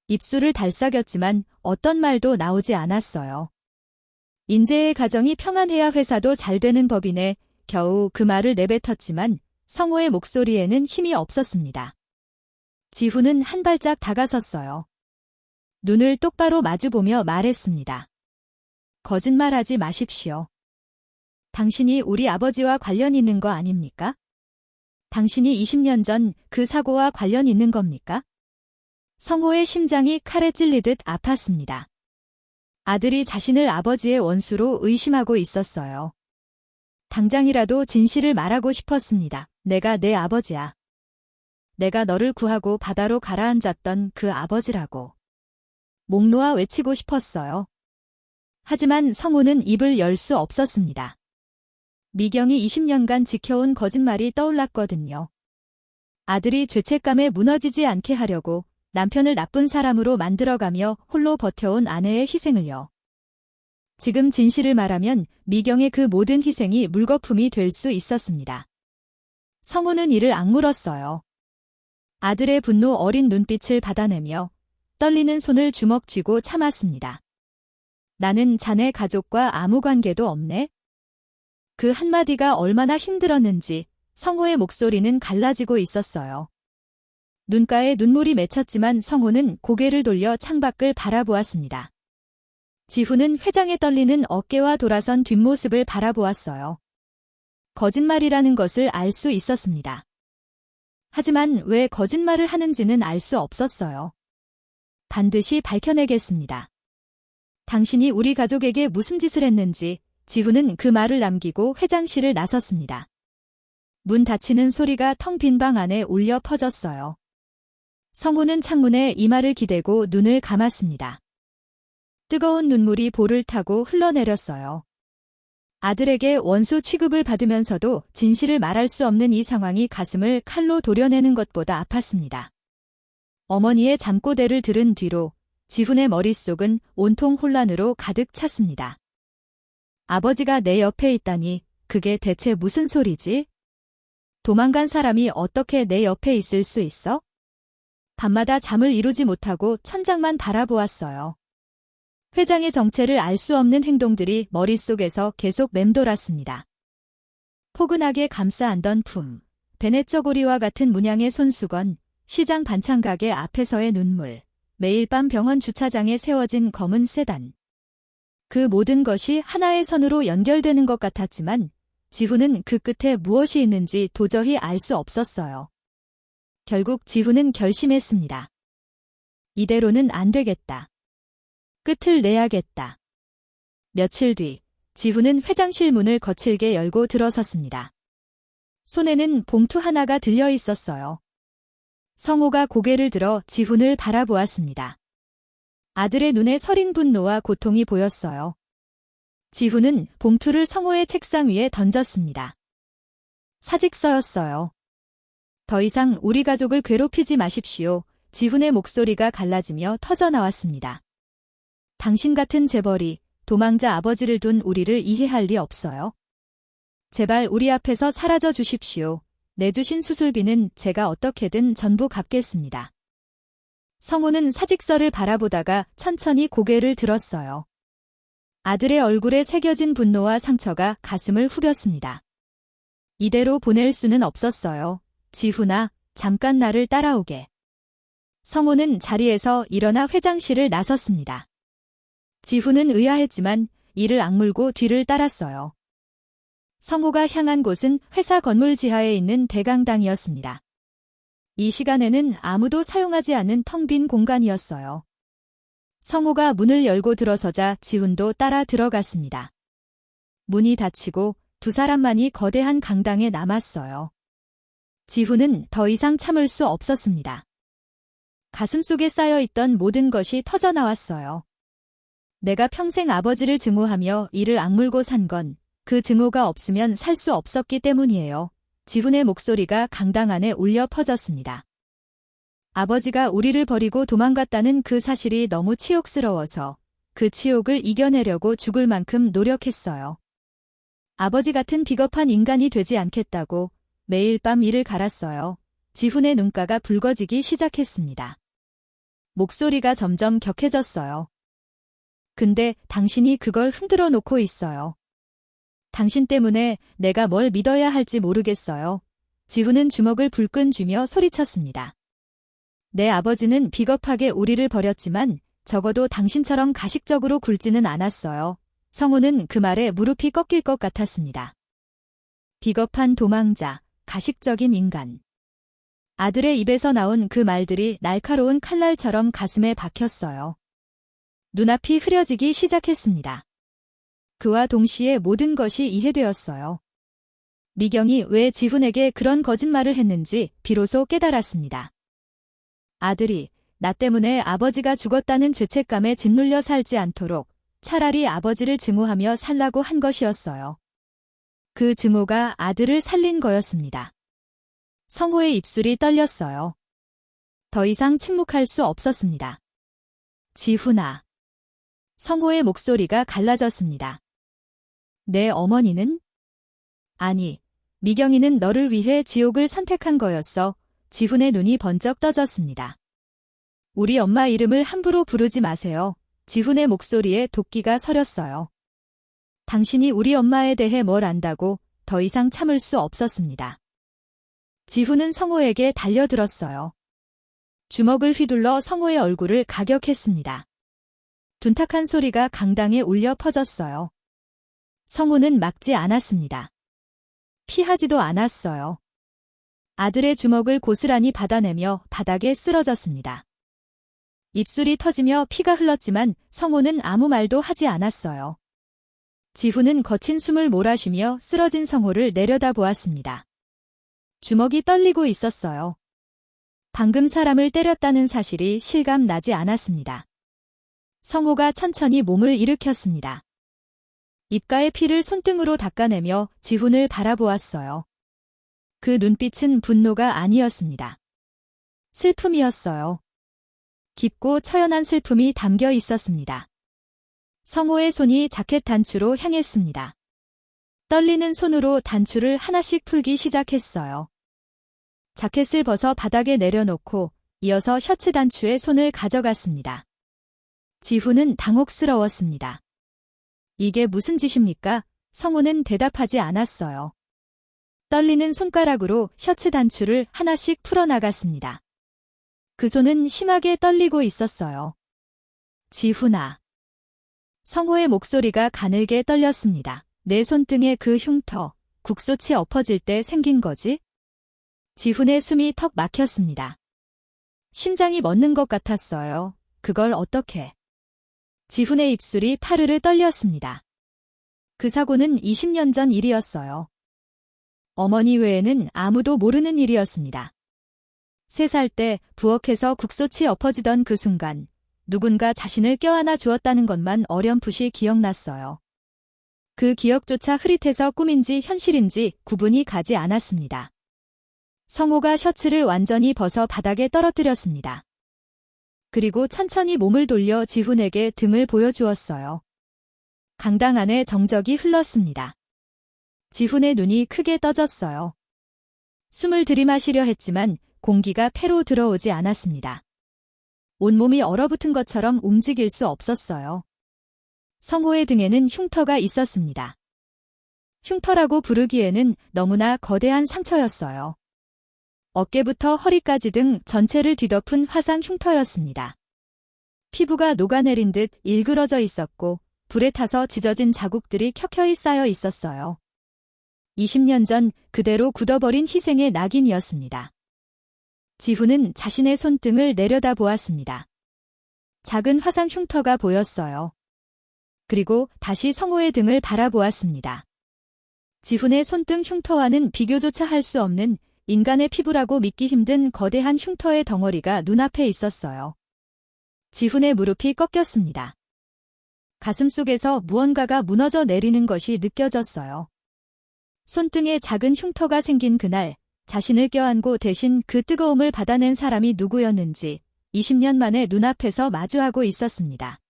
입술을 달싹였지만 어떤 말도 나오지 않았어요. 인재의 가정이 평안해야 회사도 잘 되는 법이네. 겨우 그 말을 내뱉었지만 성호의 목소리에는 힘이 없었습니다. 지훈은 한 발짝 다가섰어요. 눈을 똑바로 마주보며 말했습니다. 거짓말하지 마십시오. 당신이 우리 아버지와 관련 있는 거 아닙니까? 당신이 20년 전 그 사고와 관련 있는 겁니까? 성호의 심장이 칼에 찔리듯 아팠습니다. 아들이 자신을 아버지의 원수로 의심하고 있었어요. 당장이라도 진실을 말하고 싶었습니다. 내가 내 아버지야. 내가 너를 구하고 바다로 가라앉았던 그 아버지라고. 목 놓아 외치고 싶었어요. 하지만 성호는 입을 열 수 없었습니다. 미경이 20년간 지켜온 거짓말이 떠올랐거든요. 아들이 죄책감에 무너지지 않게 하려고 남편을 나쁜 사람으로 만들어가며 홀로 버텨온 아내의 희생을요. 지금 진실을 말하면 미경의 그 모든 희생이 물거품이 될 수 있었습니다. 성호는 이를 악물었어요. 아들의 분노 어린 눈빛을 받아내며 떨리는 손을 주먹 쥐고 참았습니다. 나는 자네 가족과 아무 관계도 없네. 그 한마디가 얼마나 힘들었는지 성호의 목소리는 갈라지고 있었어요. 눈가에 눈물이 맺혔지만 성호는 고개를 돌려 창밖을 바라보았습니다. 지훈은 회장의 떨리는 어깨와 돌아선 뒷모습을 바라보았어요. 거짓말이라는 것을 알 수 있었습니다. 하지만 왜 거짓말을 하는지는 알 수 없었어요. 반드시 밝혀내겠습니다. 당신이 우리 가족에게 무슨 짓을 했는지. 지훈은 그 말을 남기고 회장실을 나섰습니다. 문 닫히는 소리가 텅 빈 방 안에 울려 퍼졌어요. 성우는 창문에 이마를 기대고 눈을 감았습니다. 뜨거운 눈물이 볼을 타고 흘러내렸어요. 아들에게 원수 취급을 받으면서도 진실을 말할 수 없는 이 상황이 가슴을 칼로 도려내는 것보다 아팠습니다. 어머니의 잠꼬대를 들은 뒤로 지훈의 머릿속은 온통 혼란으로 가득 찼습니다. 아버지가 내 옆에 있다니 그게 대체 무슨 소리지? 도망간 사람이 어떻게 내 옆에 있을 수 있어? 밤마다 잠을 이루지 못하고 천장만 바라보았어요. 회장의 정체를 알 수 없는 행동들이 머릿속에서 계속 맴돌았습니다. 포근하게 감싸 안던 품, 베네쩌고리와 같은 문양의 손수건, 시장 반찬 가게 앞에서의 눈물, 매일 밤 병원 주차장에 세워진 검은 세단. 그 모든 것이 하나의 선으로 연결되는 것 같았지만 지훈은 그 끝에 무엇이 있는지 도저히 알 수 없었어요. 결국 지훈은 결심했습니다. 이대로는 안 되겠다. 끝을 내야겠다. 며칠 뒤 지훈은 회장실 문을 거칠게 열고 들어섰습니다. 손에는 봉투 하나가 들려 있었어요. 성호가 고개를 들어 지훈을 바라보았습니다. 아들의 눈에 서린 분노와 고통이 보였어요. 지훈은 봉투를 성호의 책상 위에 던졌습니다. 사직서였어요. 더 이상 우리 가족을 괴롭히지 마십시오. 지훈의 목소리가 갈라지며 터져나왔습니다. 당신 같은 재벌이 도망자 아버지를 둔 우리를 이해할 리 없어요. 제발 우리 앞에서 사라져 주십시오. 내주신 수술비는 제가 어떻게든 전부 갚겠습니다. 성호는 사직서를 바라보다가 천천히 고개를 들었어요. 아들의 얼굴에 새겨진 분노와 상처가 가슴을 후렸습니다. 이대로 보낼 수는 없었어요. 지훈아, 잠깐 나를 따라오게. 성호는 자리에서 일어나 회장실을 나섰습니다. 지훈은 의아했지만 이를 악물고 뒤를 따랐어요. 성호가 향한 곳은 회사 건물 지하에 있는 대강당이었습니다. 이 시간에는 아무도 사용하지 않는 텅 빈 공간이었어요. 성호가 문을 열고 들어서자 지훈도 따라 들어갔습니다. 문이 닫히고 두 사람만이 거대한 강당에 남았어요. 지훈은 더 이상 참을 수 없었습니다. 가슴속에 쌓여있던 모든 것이 터져나왔어요. 내가 평생 아버지를 증오하며 이를 악물고 산 건 그 증오가 없으면 살 수 없었기 때문이에요. 지훈의 목소리가 강당 안에 울려 퍼졌습니다. 아버지가 우리를 버리고 도망갔다는 그 사실이 너무 치욕스러워서 그 치욕을 이겨내려고 죽을 만큼 노력했어요. 아버지 같은 비겁한 인간이 되지 않겠다고 매일 밤 이를 갈았어요. 지훈의 눈가가 붉어지기 시작했습니다. 목소리가 점점 격해졌어요. 근데 당신이 그걸 흔들어 놓고 있어요. 당신 때문에 내가 뭘 믿어야 할지 모르겠어요. 지훈은 주먹을 불끈 쥐며 소리쳤습니다. 내 아버지는 비겁하게 우리를 버렸지만 적어도 당신처럼 가식적으로 굴지는 않았어요. 성우는 그 말에 무릎이 꺾일 것 같았습니다. 비겁한 도망자, 가식적인 인간. 아들의 입에서 나온 그 말들이 날카로운 칼날처럼 가슴에 박혔어요. 눈앞이 흐려지기 시작했습니다. 그와 동시에 모든 것이 이해되었어요. 미경이 왜 지훈에게 그런 거짓말을 했는지 비로소 깨달았습니다. 아들이 나 때문에 아버지가 죽었다는 죄책감에 짓눌려 살지 않도록 차라리 아버지를 증오하며 살라고 한 것이었어요. 그 증오가 아들을 살린 거였습니다. 성호의 입술이 떨렸어요. 더 이상 침묵할 수 없었습니다. 지훈아. 성호의 목소리가 갈라졌습니다. 내 어머니는? 아니, 미경이는 너를 위해 지옥을 선택한 거였어. 지훈의 눈이 번쩍 떠졌습니다. 우리 엄마 이름을 함부로 부르지 마세요. 지훈의 목소리에 도끼가 서렸어요. 당신이 우리 엄마에 대해 뭘 안다고 더 이상 참을 수 없었습니다. 지훈은 성호에게 달려들었어요. 주먹을 휘둘러 성호의 얼굴을 가격했습니다. 둔탁한 소리가 강당에 울려 퍼졌어요. 성우는 막지 않았습니다. 피하지도 않았어요. 아들의 주먹을 고스란히 받아내며 바닥에 쓰러졌습니다. 입술이 터지며 피가 흘렀지만 성우는 아무 말도 하지 않았어요. 지훈은 거친 숨을 몰아쉬며 쓰러진 성우를 내려다보았습니다. 주먹이 떨리고 있었어요. 방금 사람을 때렸다는 사실이 실감 나지 않았습니다. 성우가 천천히 몸을 일으켰습니다. 입가의 피를 손등으로 닦아내며 지훈을 바라보았어요. 그 눈빛은 분노가 아니었습니다. 슬픔이었어요. 깊고 처연한 슬픔이 담겨 있었습니다. 성우의 손이 자켓 단추로 향했습니다. 떨리는 손으로 단추를 하나씩 풀기 시작했어요. 자켓을 벗어 바닥에 내려놓고 이어서 셔츠 단추에 손을 가져갔습니다. 지훈은 당혹스러웠습니다. 이게 무슨 짓입니까? 성우는 대답하지 않았어요. 떨리는 손가락으로 셔츠 단추를 하나씩 풀어나갔습니다. 그 손은 심하게 떨리고 있었어요. 지훈아. 성우의 목소리가 가늘게 떨렸습니다. 내 손등에 그 흉터, 국소치 엎어질 때 생긴 거지? 지훈의 숨이 턱 막혔습니다. 심장이 멎는 것 같았어요. 그걸 어떻게? 지훈의 입술이 파르르 떨렸습니다. 그 사고는 20년 전 일이었어요. 어머니 외에는 아무도 모르는 일이었습니다. 3살 때 부엌에서 국소치 엎어지던 그 순간 누군가 자신을 껴안아 주었다는 것만 어렴풋이 기억났어요. 그 기억조차 흐릿해서 꿈인지 현실인지 구분이 가지 않았습니다. 성우가 셔츠를 완전히 벗어 바닥에 떨어뜨렸습니다. 그리고 천천히 몸을 돌려 지훈에게 등을 보여주었어요. 강당 안에 정적이 흘렀습니다. 지훈의 눈이 크게 떠졌어요. 숨을 들이마시려 했지만 공기가 폐로 들어오지 않았습니다. 온몸이 얼어붙은 것처럼 움직일 수 없었어요. 성우의 등에는 흉터가 있었습니다. 흉터라고 부르기에는 너무나 거대한 상처였어요. 어깨부터 허리까지 등 전체를 뒤덮은 화상 흉터였습니다. 피부가 녹아내린 듯 일그러져 있었고 불에 타서 지져진 자국들이 켜켜이 쌓여 있었어요. 20년 전 그대로 굳어버린 희생의 낙인이었습니다. 지훈은 자신의 손등을 내려다보았습니다. 작은 화상 흉터가 보였어요. 그리고 다시 성우의 등을 바라보았습니다. 지훈의 손등 흉터와는 비교조차 할 수 없는 인간의 피부라고 믿기 힘든 거대한 흉터의 덩어리가 눈앞에 있었어요. 지훈의 무릎이 꺾였습니다. 가슴속에서 무언가가 무너져 내리는 것이 느껴졌어요. 손등에 작은 흉터가 생긴 그날 자신을 껴안고 대신 그 뜨거움을 받아낸 사람이 누구였는지 20년 만에 눈앞에서 마주하고 있었습니다.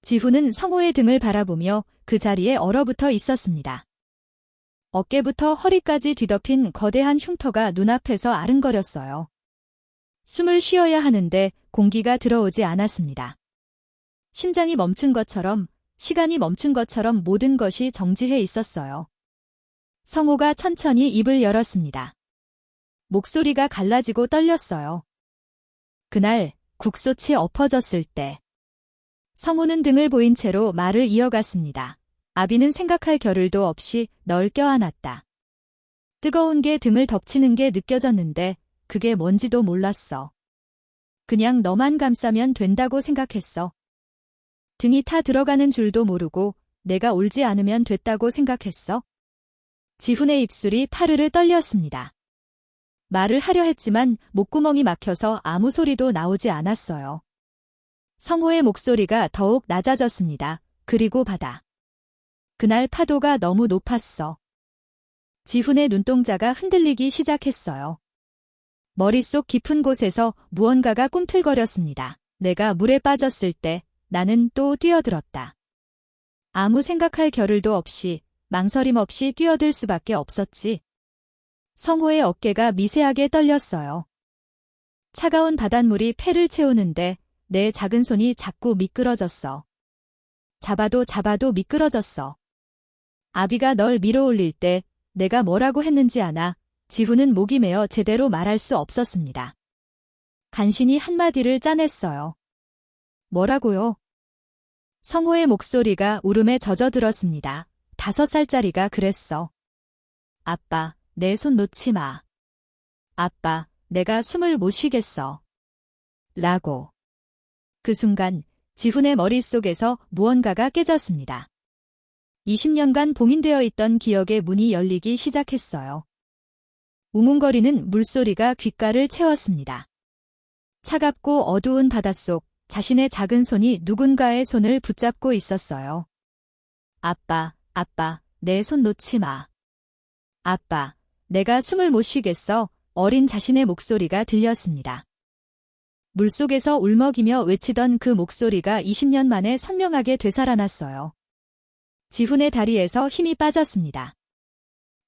지훈은 성우의 등을 바라보며 그 자리에 얼어붙어 있었습니다. 어깨부터 허리까지 뒤덮인 거대한 흉터가 눈앞에서 아른거렸어요. 숨을 쉬어야 하는데 공기가 들어오지 않았습니다. 심장이 멈춘 것처럼, 시간이 멈춘 것처럼 모든 것이 정지해 있었어요. 성우가 천천히 입을 열었습니다. 목소리가 갈라지고 떨렸어요. 그날 국소치 엎어졌을 때. 성우는 등을 보인 채로 말을 이어갔습니다. 아비는 생각할 겨를도 없이 널 껴안았다. 뜨거운 게 등을 덮치는 게 느껴졌는데 그게 뭔지도 몰랐어. 그냥 너만 감싸면 된다고 생각했어. 등이 타 들어가는 줄도 모르고 내가 울지 않으면 됐다고 생각했어. 지훈의 입술이 파르르 떨렸습니다. 말을 하려 했지만 목구멍이 막혀서 아무 소리도 나오지 않았어요. 성우의 목소리가 더욱 낮아졌습니다. 그리고 바다. 그날 파도가 너무 높았어. 지훈의 눈동자가 흔들리기 시작했어요. 머릿속 깊은 곳에서 무언가가 꿈틀거렸습니다. 내가 물에 빠졌을 때 나는 또 뛰어들었다. 아무 생각할 겨를도 없이 망설임 없이 뛰어들 수밖에 없었지. 성우의 어깨가 미세하게 떨렸어요. 차가운 바닷물이 폐를 채우는데 내 작은 손이 자꾸 미끄러졌어. 잡아도 미끄러졌어. 아비가 널 밀어올릴 때 내가 뭐라고 했는지 아나? 지훈은 목이 메어 제대로 말할 수 없었습니다. 간신히 한마디를 짜냈어요. 뭐라고요? 성호의 목소리가 울음에 젖어들었습니다. 5살짜리가 그랬어. 아빠, 내 손 놓지 마. 아빠, 내가 숨을 못 쉬겠어. 라고. 그 순간 지훈의 머릿속에서 무언가가 깨졌습니다. 20년간 봉인되어 있던 기억의 문이 열리기 시작했어요. 웅웅거리는 물소리가 귓가를 채웠습니다. 차갑고 어두운 바닷속, 자신의 작은 손이 누군가의 손을 붙잡고 있었어요. 아빠, 아빠, 내 손 놓지 마. 아빠, 내가 숨을 못 쉬겠어. 어린 자신의 목소리가 들렸습니다. 물속에서 울먹이며 외치던 그 목소리가 20년 만에 선명하게 되살아났어요. 지훈의 다리에서 힘이 빠졌습니다.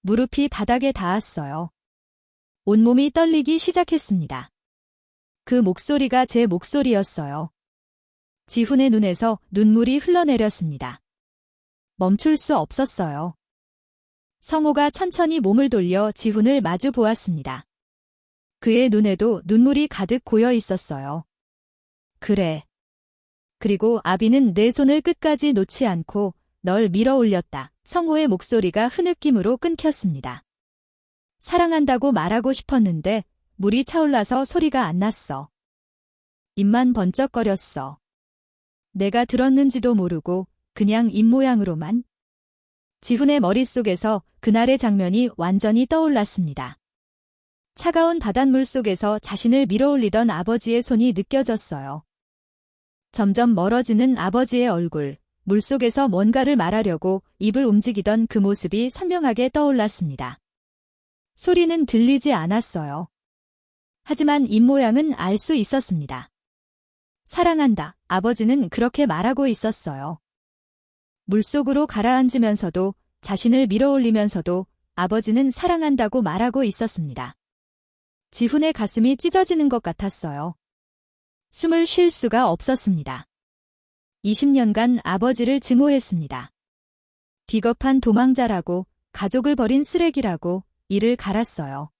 무릎이 바닥에 닿았어요. 온몸이 떨리기 시작했습니다. 그 목소리가 제 목소리였어요. 지훈의 눈에서 눈물이 흘러내렸습니다. 멈출 수 없었어요. 성호가 천천히 몸을 돌려 지훈을 마주 보았습니다. 그의 눈에도 눈물이 가득 고여 있었어요. 그래. 그리고 아비는 내 손을 끝까지 놓지 않고 널 밀어 올렸다. 성호의 목소리가 흐느낌으로 끊겼습니다. 사랑한다고 말하고 싶었는데 물이 차올라서 소리가 안 났어. 입만 번쩍거렸어. 내가 들었는지도 모르고 그냥 입모양으로만. 지훈의 머릿속에서 그날의 장면이 완전히 떠올랐습니다. 차가운 바닷물 속에서 자신을 밀어올리던 아버지의 손이 느껴졌어요. 점점 멀어지는 아버지의 얼굴, 물속에서 뭔가를 말하려고 입을 움직이던 그 모습이 선명하게 떠올랐습니다. 소리는 들리지 않았어요. 하지만 입모양은 알 수 있었습니다. 사랑한다. 아버지는 그렇게 말하고 있었어요. 물속으로 가라앉으면서도 자신을 밀어올리면서도 아버지는 사랑한다고 말하고 있었습니다. 지훈의 가슴이 찢어지는 것 같았어요. 숨을 쉴 수가 없었습니다. 20년간 아버지를 증오했습니다. 비겁한 도망자라고, 가족을 버린 쓰레기라고 이를 갈았어요.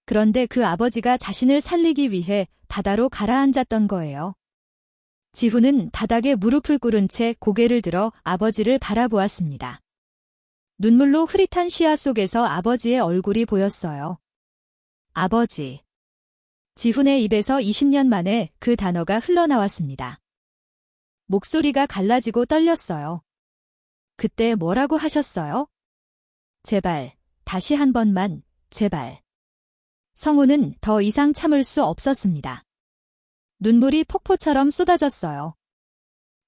그런데 그 아버지가 자신을 살리기 위해 바다로 가라앉았던 거예요. 지훈은 바닥에 무릎을 꿇은 채 고개를 들어 아버지를 바라보았습니다. 눈물로 흐릿한 시야 속에서 아버지의 얼굴이 보였어요. 아버지. 지훈의 입에서 20년 만에 그 단어가 흘러나왔습니다. 목소리가 갈라지고 떨렸어요. 그때 뭐라고 하셨어요? 제발, 다시 한 번만, 제발. 성우는 더 이상 참을 수 없었습니다. 눈물이 폭포처럼 쏟아졌어요.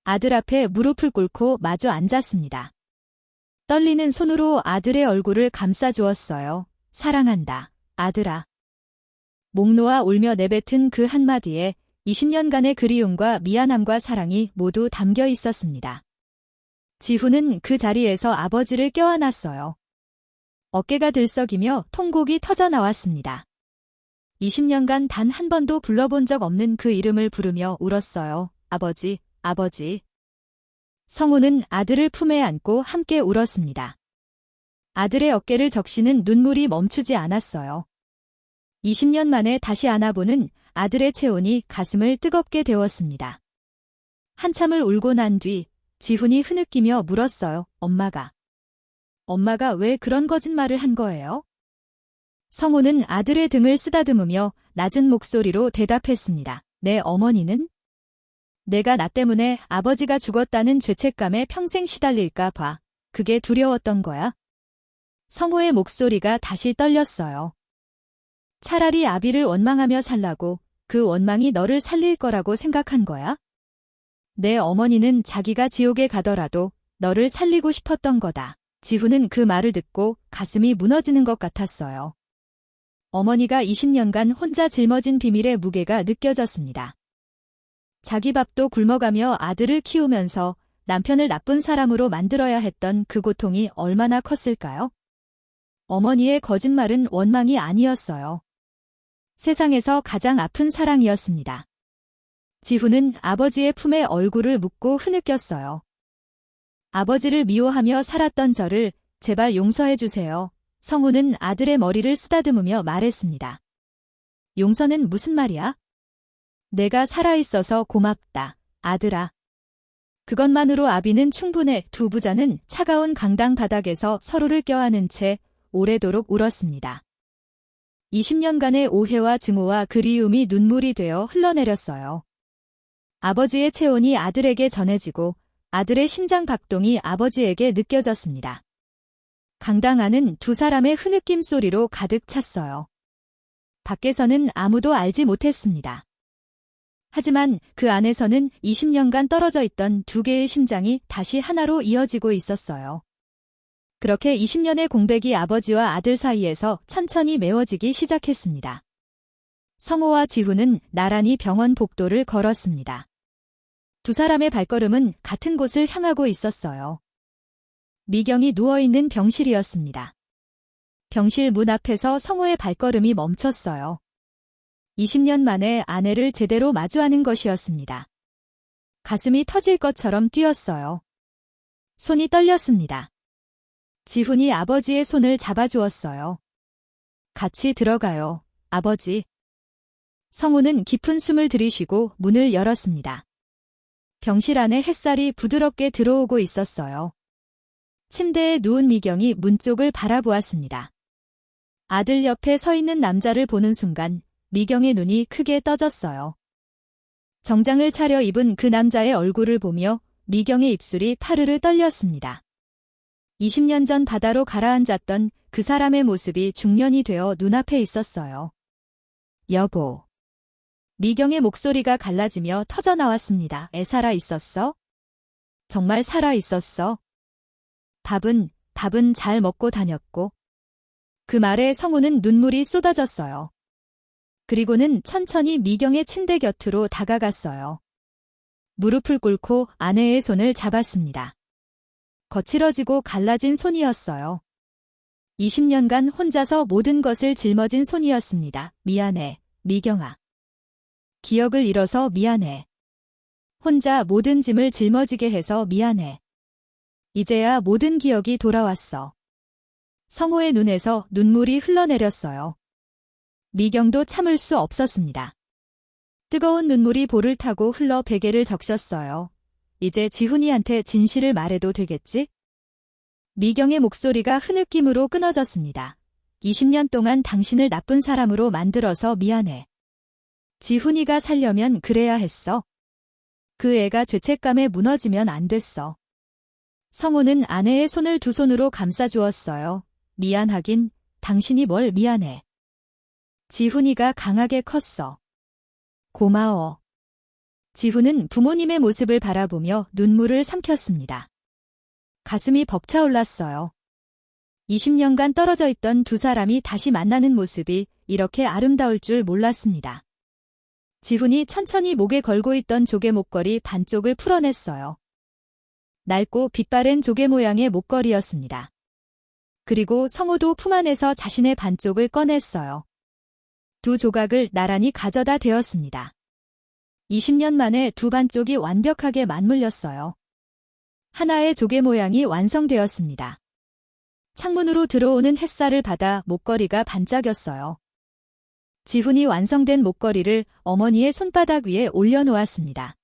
아들 앞에 무릎을 꿇고 마주 앉았습니다. 떨리는 손으로 아들의 얼굴을 감싸주었어요. 사랑한다, 아들아. 목 놓아 울며 내뱉은 그 한마디에 20년간의 그리움과 미안함과 사랑이 모두 담겨 있었습니다. 지훈은 그 자리에서 아버지를 껴안았어요. 어깨가 들썩이며 통곡이 터져 나왔습니다. 20년간 단 한 번도 불러본 적 없는 그 이름을 부르며 울었어요. 아버지, 아버지. 성우는 아들을 품에 안고 함께 울었습니다. 아들의 어깨를 적시는 눈물이 멈추지 않았어요. 20년 만에 다시 안아보는 아들의 체온이 가슴을 뜨겁게 데웠습니다. 한참을 울고 난 뒤 지훈이 흐느끼며 물었어요. 엄마가 왜 그런 거짓말을 한 거예요? 성우는 아들의 등을 쓰다듬으며 낮은 목소리로 대답했습니다. 내 어머니는? 내가 나 때문에 아버지가 죽었다는 죄책감에 평생 시달릴까 봐. 그게 두려웠던 거야. 성우의 목소리가 다시 떨렸어요. 차라리 아비를 원망하며 살라고, 그 원망이 너를 살릴 거라고 생각한 거야? 내 어머니는 자기가 지옥에 가더라도 너를 살리고 싶었던 거다. 지훈은 그 말을 듣고 가슴이 무너지는 것 같았어요. 어머니가 20년간 혼자 짊어진 비밀의 무게가 느껴졌습니다. 자기 밥도 굶어가며 아들을 키우면서 남편을 나쁜 사람으로 만들어야 했던 그 고통이 얼마나 컸을까요? 어머니의 거짓말은 원망이 아니었어요. 세상에서 가장 아픈 사랑이었습니다. 지훈은 아버지의 품에 얼굴을 묻고 흐느꼈어요. 아버지를 미워하며 살았던 저를 제발 용서해 주세요. 성우는 아들의 머리를 쓰다듬으며 말했습니다. 용서는 무슨 말이야? 내가 살아있어서 고맙다, 아들아. 그것만으로 아비는 충분해. 두 부자는 차가운 강당 바닥에서 서로를 껴안은 채 오래도록 울었습니다. 20년간의 오해와 증오와 그리움이 눈물이 되어 흘러내렸어요. 아버지의 체온이 아들에게 전해지고 아들의 심장 박동이 아버지에게 느껴졌습니다. 강당 안은 두 사람의 흐느낌 소리로 가득 찼어요. 밖에서는 아무도 알지 못했습니다. 하지만 그 안에서는 20년간 떨어져 있던 두 개의 심장이 다시 하나로 이어지고 있었어요. 그렇게 20년의 공백이 아버지와 아들 사이에서 천천히 메워지기 시작했습니다. 성호와 지훈은 나란히 병원 복도를 걸었습니다. 두 사람의 발걸음은 같은 곳을 향하고 있었어요. 미경이 누워있는 병실이었습니다. 병실 문 앞에서 성호의 발걸음이 멈췄어요. 20년 만에 아내를 제대로 마주하는 것이었습니다. 가슴이 터질 것처럼 뛰었어요. 손이 떨렸습니다. 지훈이 아버지의 손을 잡아주었어요. 같이 들어가요, 아버지. 성호는 깊은 숨을 들이쉬고 문을 열었습니다. 병실 안에 햇살이 부드럽게 들어오고 있었어요. 침대에 누운 미경이 문 쪽을 바라보았습니다. 아들 옆에 서 있는 남자를 보는 순간 미경의 눈이 크게 떠졌어요. 정장을 차려 입은 그 남자의 얼굴을 보며 미경의 입술이 파르르 떨렸습니다. 20년 전 바다로 가라앉았던 그 사람의 모습이 중년이 되어 눈앞에 있었어요. 여보. 미경의 목소리가 갈라지며 터져나왔습니다. 애 살아 있었어? 정말 살아 있었어? 밥은 잘 먹고 다녔고. 그 말에 성우는 눈물이 쏟아졌어요. 그리고는 천천히 미경의 침대 곁으로 다가갔어요. 무릎을 꿇고 아내의 손을 잡았습니다. 거칠어지고 갈라진 손이었어요. 20년간 혼자서 모든 것을 짊어진 손이었습니다. 미안해, 미경아. 기억을 잃어서 미안해. 혼자 모든 짐을 짊어지게 해서 미안해. 이제야 모든 기억이 돌아왔어. 성호의 눈에서 눈물이 흘러내렸어요. 미경도 참을 수 없었습니다. 뜨거운 눈물이 볼을 타고 흘러 베개를 적셨어요. 이제 지훈이한테 진실을 말해도 되겠지? 미경의 목소리가 흐느낌으로 끊어졌습니다. 20년 동안 당신을 나쁜 사람으로 만들어서 미안해. 지훈이가 살려면 그래야 했어. 그 애가 죄책감에 무너지면 안 됐어. 성호는 아내의 손을 두 손으로 감싸주었어요. 미안하긴, 당신이 뭘 미안해. 지훈이가 강하게 컸어. 고마워. 지훈은 부모님의 모습을 바라보며 눈물을 삼켰습니다. 가슴이 벅차올랐어요. 20년간 떨어져 있던 두 사람이 다시 만나는 모습이 이렇게 아름다울 줄 몰랐습니다. 지훈이 천천히 목에 걸고 있던 조개 목걸이 반쪽을 풀어냈어요. 낡고 빛바랜 조개 모양의 목걸이였습니다. 그리고 성호도 품 안에서 자신의 반쪽을 꺼냈어요. 두 조각을 나란히 가져다 대었습니다. 20년 만에 두 반쪽이 완벽하게 맞물렸어요. 하나의 조개 모양이 완성되었습니다. 창문으로 들어오는 햇살을 받아 목걸이가 반짝였어요. 지훈이 완성된 목걸이를 어머니의 손바닥 위에 올려놓았습니다.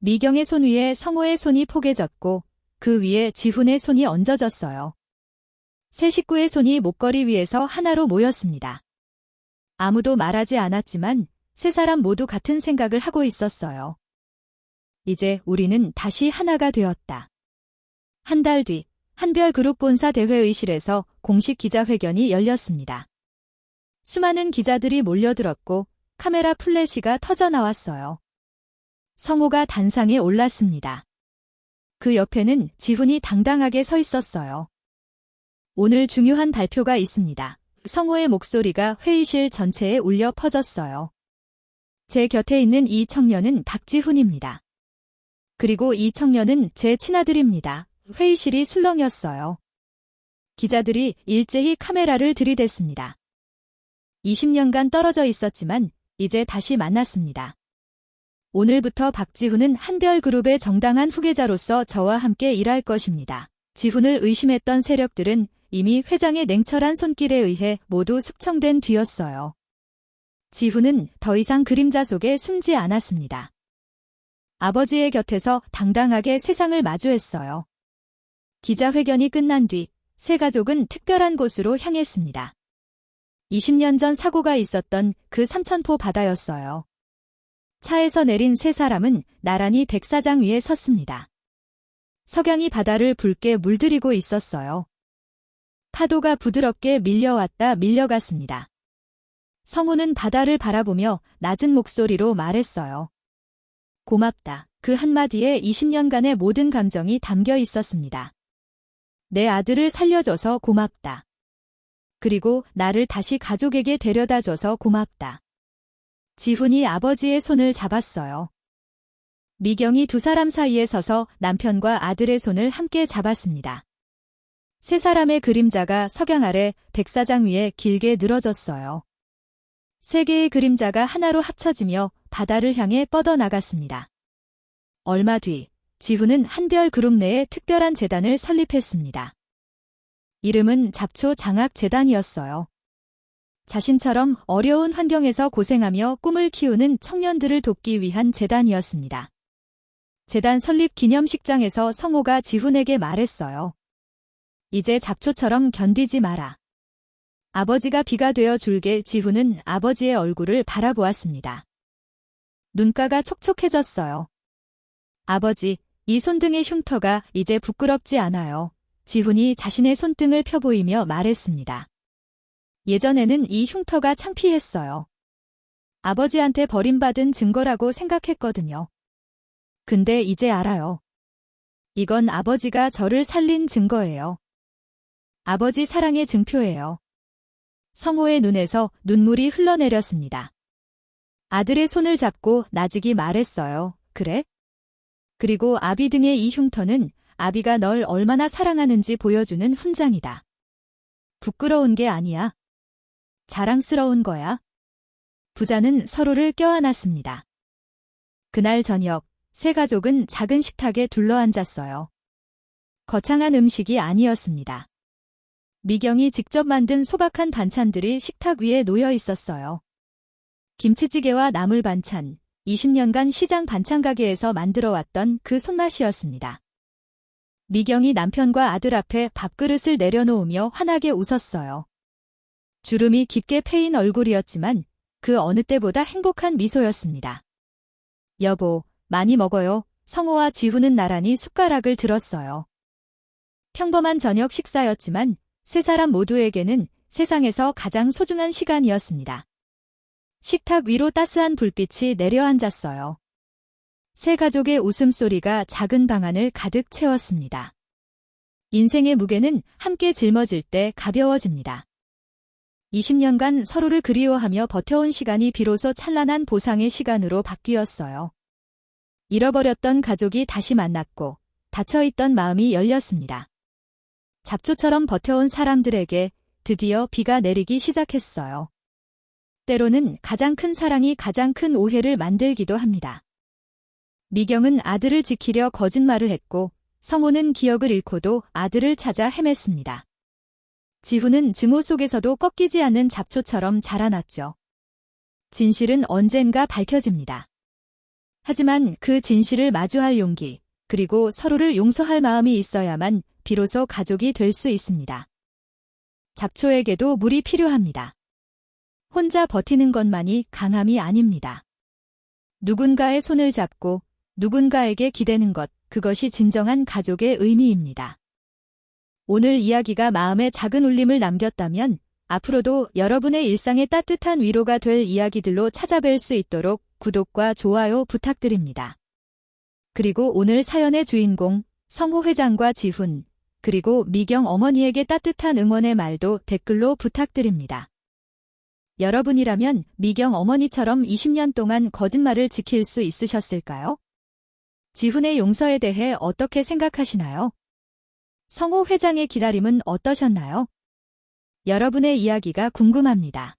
미경의 손 위에 성호의 손이 포개졌고 그 위에 지훈의 손이 얹어졌어요. 세 식구의 손이 목걸이 위에서 하나로 모였습니다. 아무도 말하지 않았지만 세 사람 모두 같은 생각을 하고 있었어요. 이제 우리는 다시 하나가 되었다. 한 달 뒤 한별그룹 본사 대회의실에서 공식 기자회견이 열렸습니다. 수많은 기자들이 몰려들었고 카메라 플래시가 터져나왔어요. 성호가 단상에 올랐습니다. 그 옆에는 지훈이 당당하게 서 있었어요. 오늘 중요한 발표가 있습니다. 성호의 목소리가 회의실 전체에 울려 퍼졌어요. 제 곁에 있는 이 청년은 박지훈입니다. 그리고 이 청년은 제 친아들입니다. 회의실이 술렁였어요. 기자들이 일제히 카메라를 들이댔습니다. 20년간 떨어져 있었지만 이제 다시 만났습니다. 오늘부터 박지훈은 한별그룹의 정당한 후계자로서 저와 함께 일할 것입니다. 지훈을 의심했던 세력들은 이미 회장의 냉철한 손길에 의해 모두 숙청된 뒤였어요. 지훈은 더 이상 그림자 속에 숨지 않았습니다. 아버지의 곁에서 당당하게 세상을 마주했어요. 기자회견이 끝난 뒤 세 가족은 특별한 곳으로 향했습니다. 20년 전 사고가 있었던 그 삼천포 바다였어요. 차에서 내린 세 사람은 나란히 백사장 위에 섰습니다. 석양이 바다를 붉게 물들이고 있었어요. 파도가 부드럽게 밀려왔다 밀려갔습니다. 성우는 바다를 바라보며 낮은 목소리로 말했어요. 고맙다. 그 한마디에 20년간의 모든 감정이 담겨 있었습니다. 내 아들을 살려줘서 고맙다. 그리고 나를 다시 가족에게 데려다줘서 고맙다. 지훈이 아버지의 손을 잡았어요. 미경이 두 사람 사이에 서서 남편과 아들의 손을 함께 잡았습니다. 세 사람의 그림자가 석양 아래 백사장 위에 길게 늘어졌어요. 세 개의 그림자가 하나로 합쳐지며 바다를 향해 뻗어나갔습니다. 얼마 뒤 지훈은 한별 그룹 내에 특별한 재단을 설립했습니다. 이름은 잡초장학재단이었어요. 자신처럼 어려운 환경에서 고생하며 꿈을 키우는 청년들을 돕기 위한 재단이었습니다. 재단 설립 기념식장에서 성호가 지훈에게 말했어요. 이제 잡초처럼 견디지 마라. 아버지가 비가 되어 줄게. 지훈은 아버지의 얼굴을 바라보았습니다. 눈가가 촉촉해졌어요. 아버지, 이 손등의 흉터가 이제 부끄럽지 않아요. 지훈이 자신의 손등을 펴보이며 말했습니다. 예전에는 이 흉터가 창피했어요. 아버지한테 버림받은 증거라고 생각했거든요. 근데 이제 알아요. 이건 아버지가 저를 살린 증거예요. 아버지 사랑의 증표예요. 성호의 눈에서 눈물이 흘러내렸습니다. 아들의 손을 잡고 나직이 말했어요. 그래? 그리고 아비 등의 이 흉터는 아비가 널 얼마나 사랑하는지 보여주는 훈장이다. 부끄러운 게 아니야. 자랑스러운 거야. 부자는 서로를 껴안았습니다. 그날 저녁, 세 가족은 작은 식탁에 둘러앉았어요. 거창한 음식이 아니었습니다. 미경이 직접 만든 소박한 반찬들이 식탁 위에 놓여 있었어요. 김치찌개와 나물 반찬, 20년간 시장 반찬 가게에서 만들어왔던 그 손맛이었습니다. 미경이 남편과 아들 앞에 밥그릇을 내려놓으며 환하게 웃었어요. 주름이 깊게 패인 얼굴이었지만 그 어느 때보다 행복한 미소였습니다. 여보, 많이 먹어요. 성호와 지훈은 나란히 숟가락을 들었어요. 평범한 저녁 식사였지만 세 사람 모두에게는 세상에서 가장 소중한 시간이었습니다. 식탁 위로 따스한 불빛이 내려앉았어요. 세 가족의 웃음소리가 작은 방 안을 가득 채웠습니다. 인생의 무게는 함께 짊어질 때 가벼워집니다. 20년간 서로를 그리워하며 버텨온 시간이 비로소 찬란한 보상의 시간으로 바뀌었어요. 잃어버렸던 가족이 다시 만났고 닫혀있던 마음이 열렸습니다. 잡초처럼 버텨온 사람들에게 드디어 비가 내리기 시작했어요. 때로는 가장 큰 사랑이 가장 큰 오해를 만들기도 합니다. 미경은 아들을 지키려 거짓말을 했고 성호는 기억을 잃고도 아들을 찾아 헤맸습니다. 지훈은 증오 속에서도 꺾이지 않는 잡초처럼 자라났죠. 진실은 언젠가 밝혀집니다. 하지만 그 진실을 마주할 용기, 그리고 서로를 용서할 마음이 있어야만 비로소 가족이 될 수 있습니다. 잡초에게도 물이 필요합니다. 혼자 버티는 것만이 강함이 아닙니다. 누군가의 손을 잡고 누군가에게 기대는 것, 그것이 진정한 가족의 의미입니다. 오늘 이야기가 마음에 작은 울림을 남겼다면 앞으로도 여러분의 일상에 따뜻한 위로가 될 이야기들로 찾아뵐 수 있도록 구독과 좋아요 부탁드립니다. 그리고 오늘 사연의 주인공 성호 회장과 지훈, 그리고 미경 어머니에게 따뜻한 응원의 말도 댓글로 부탁드립니다. 여러분이라면 미경 어머니처럼 20년 동안 거짓말을 지킬 수 있으셨을까요? 지훈의 용서에 대해 어떻게 생각하시나요? 성호 회장의 기다림은 어떠셨나요? 여러분의 이야기가 궁금합니다.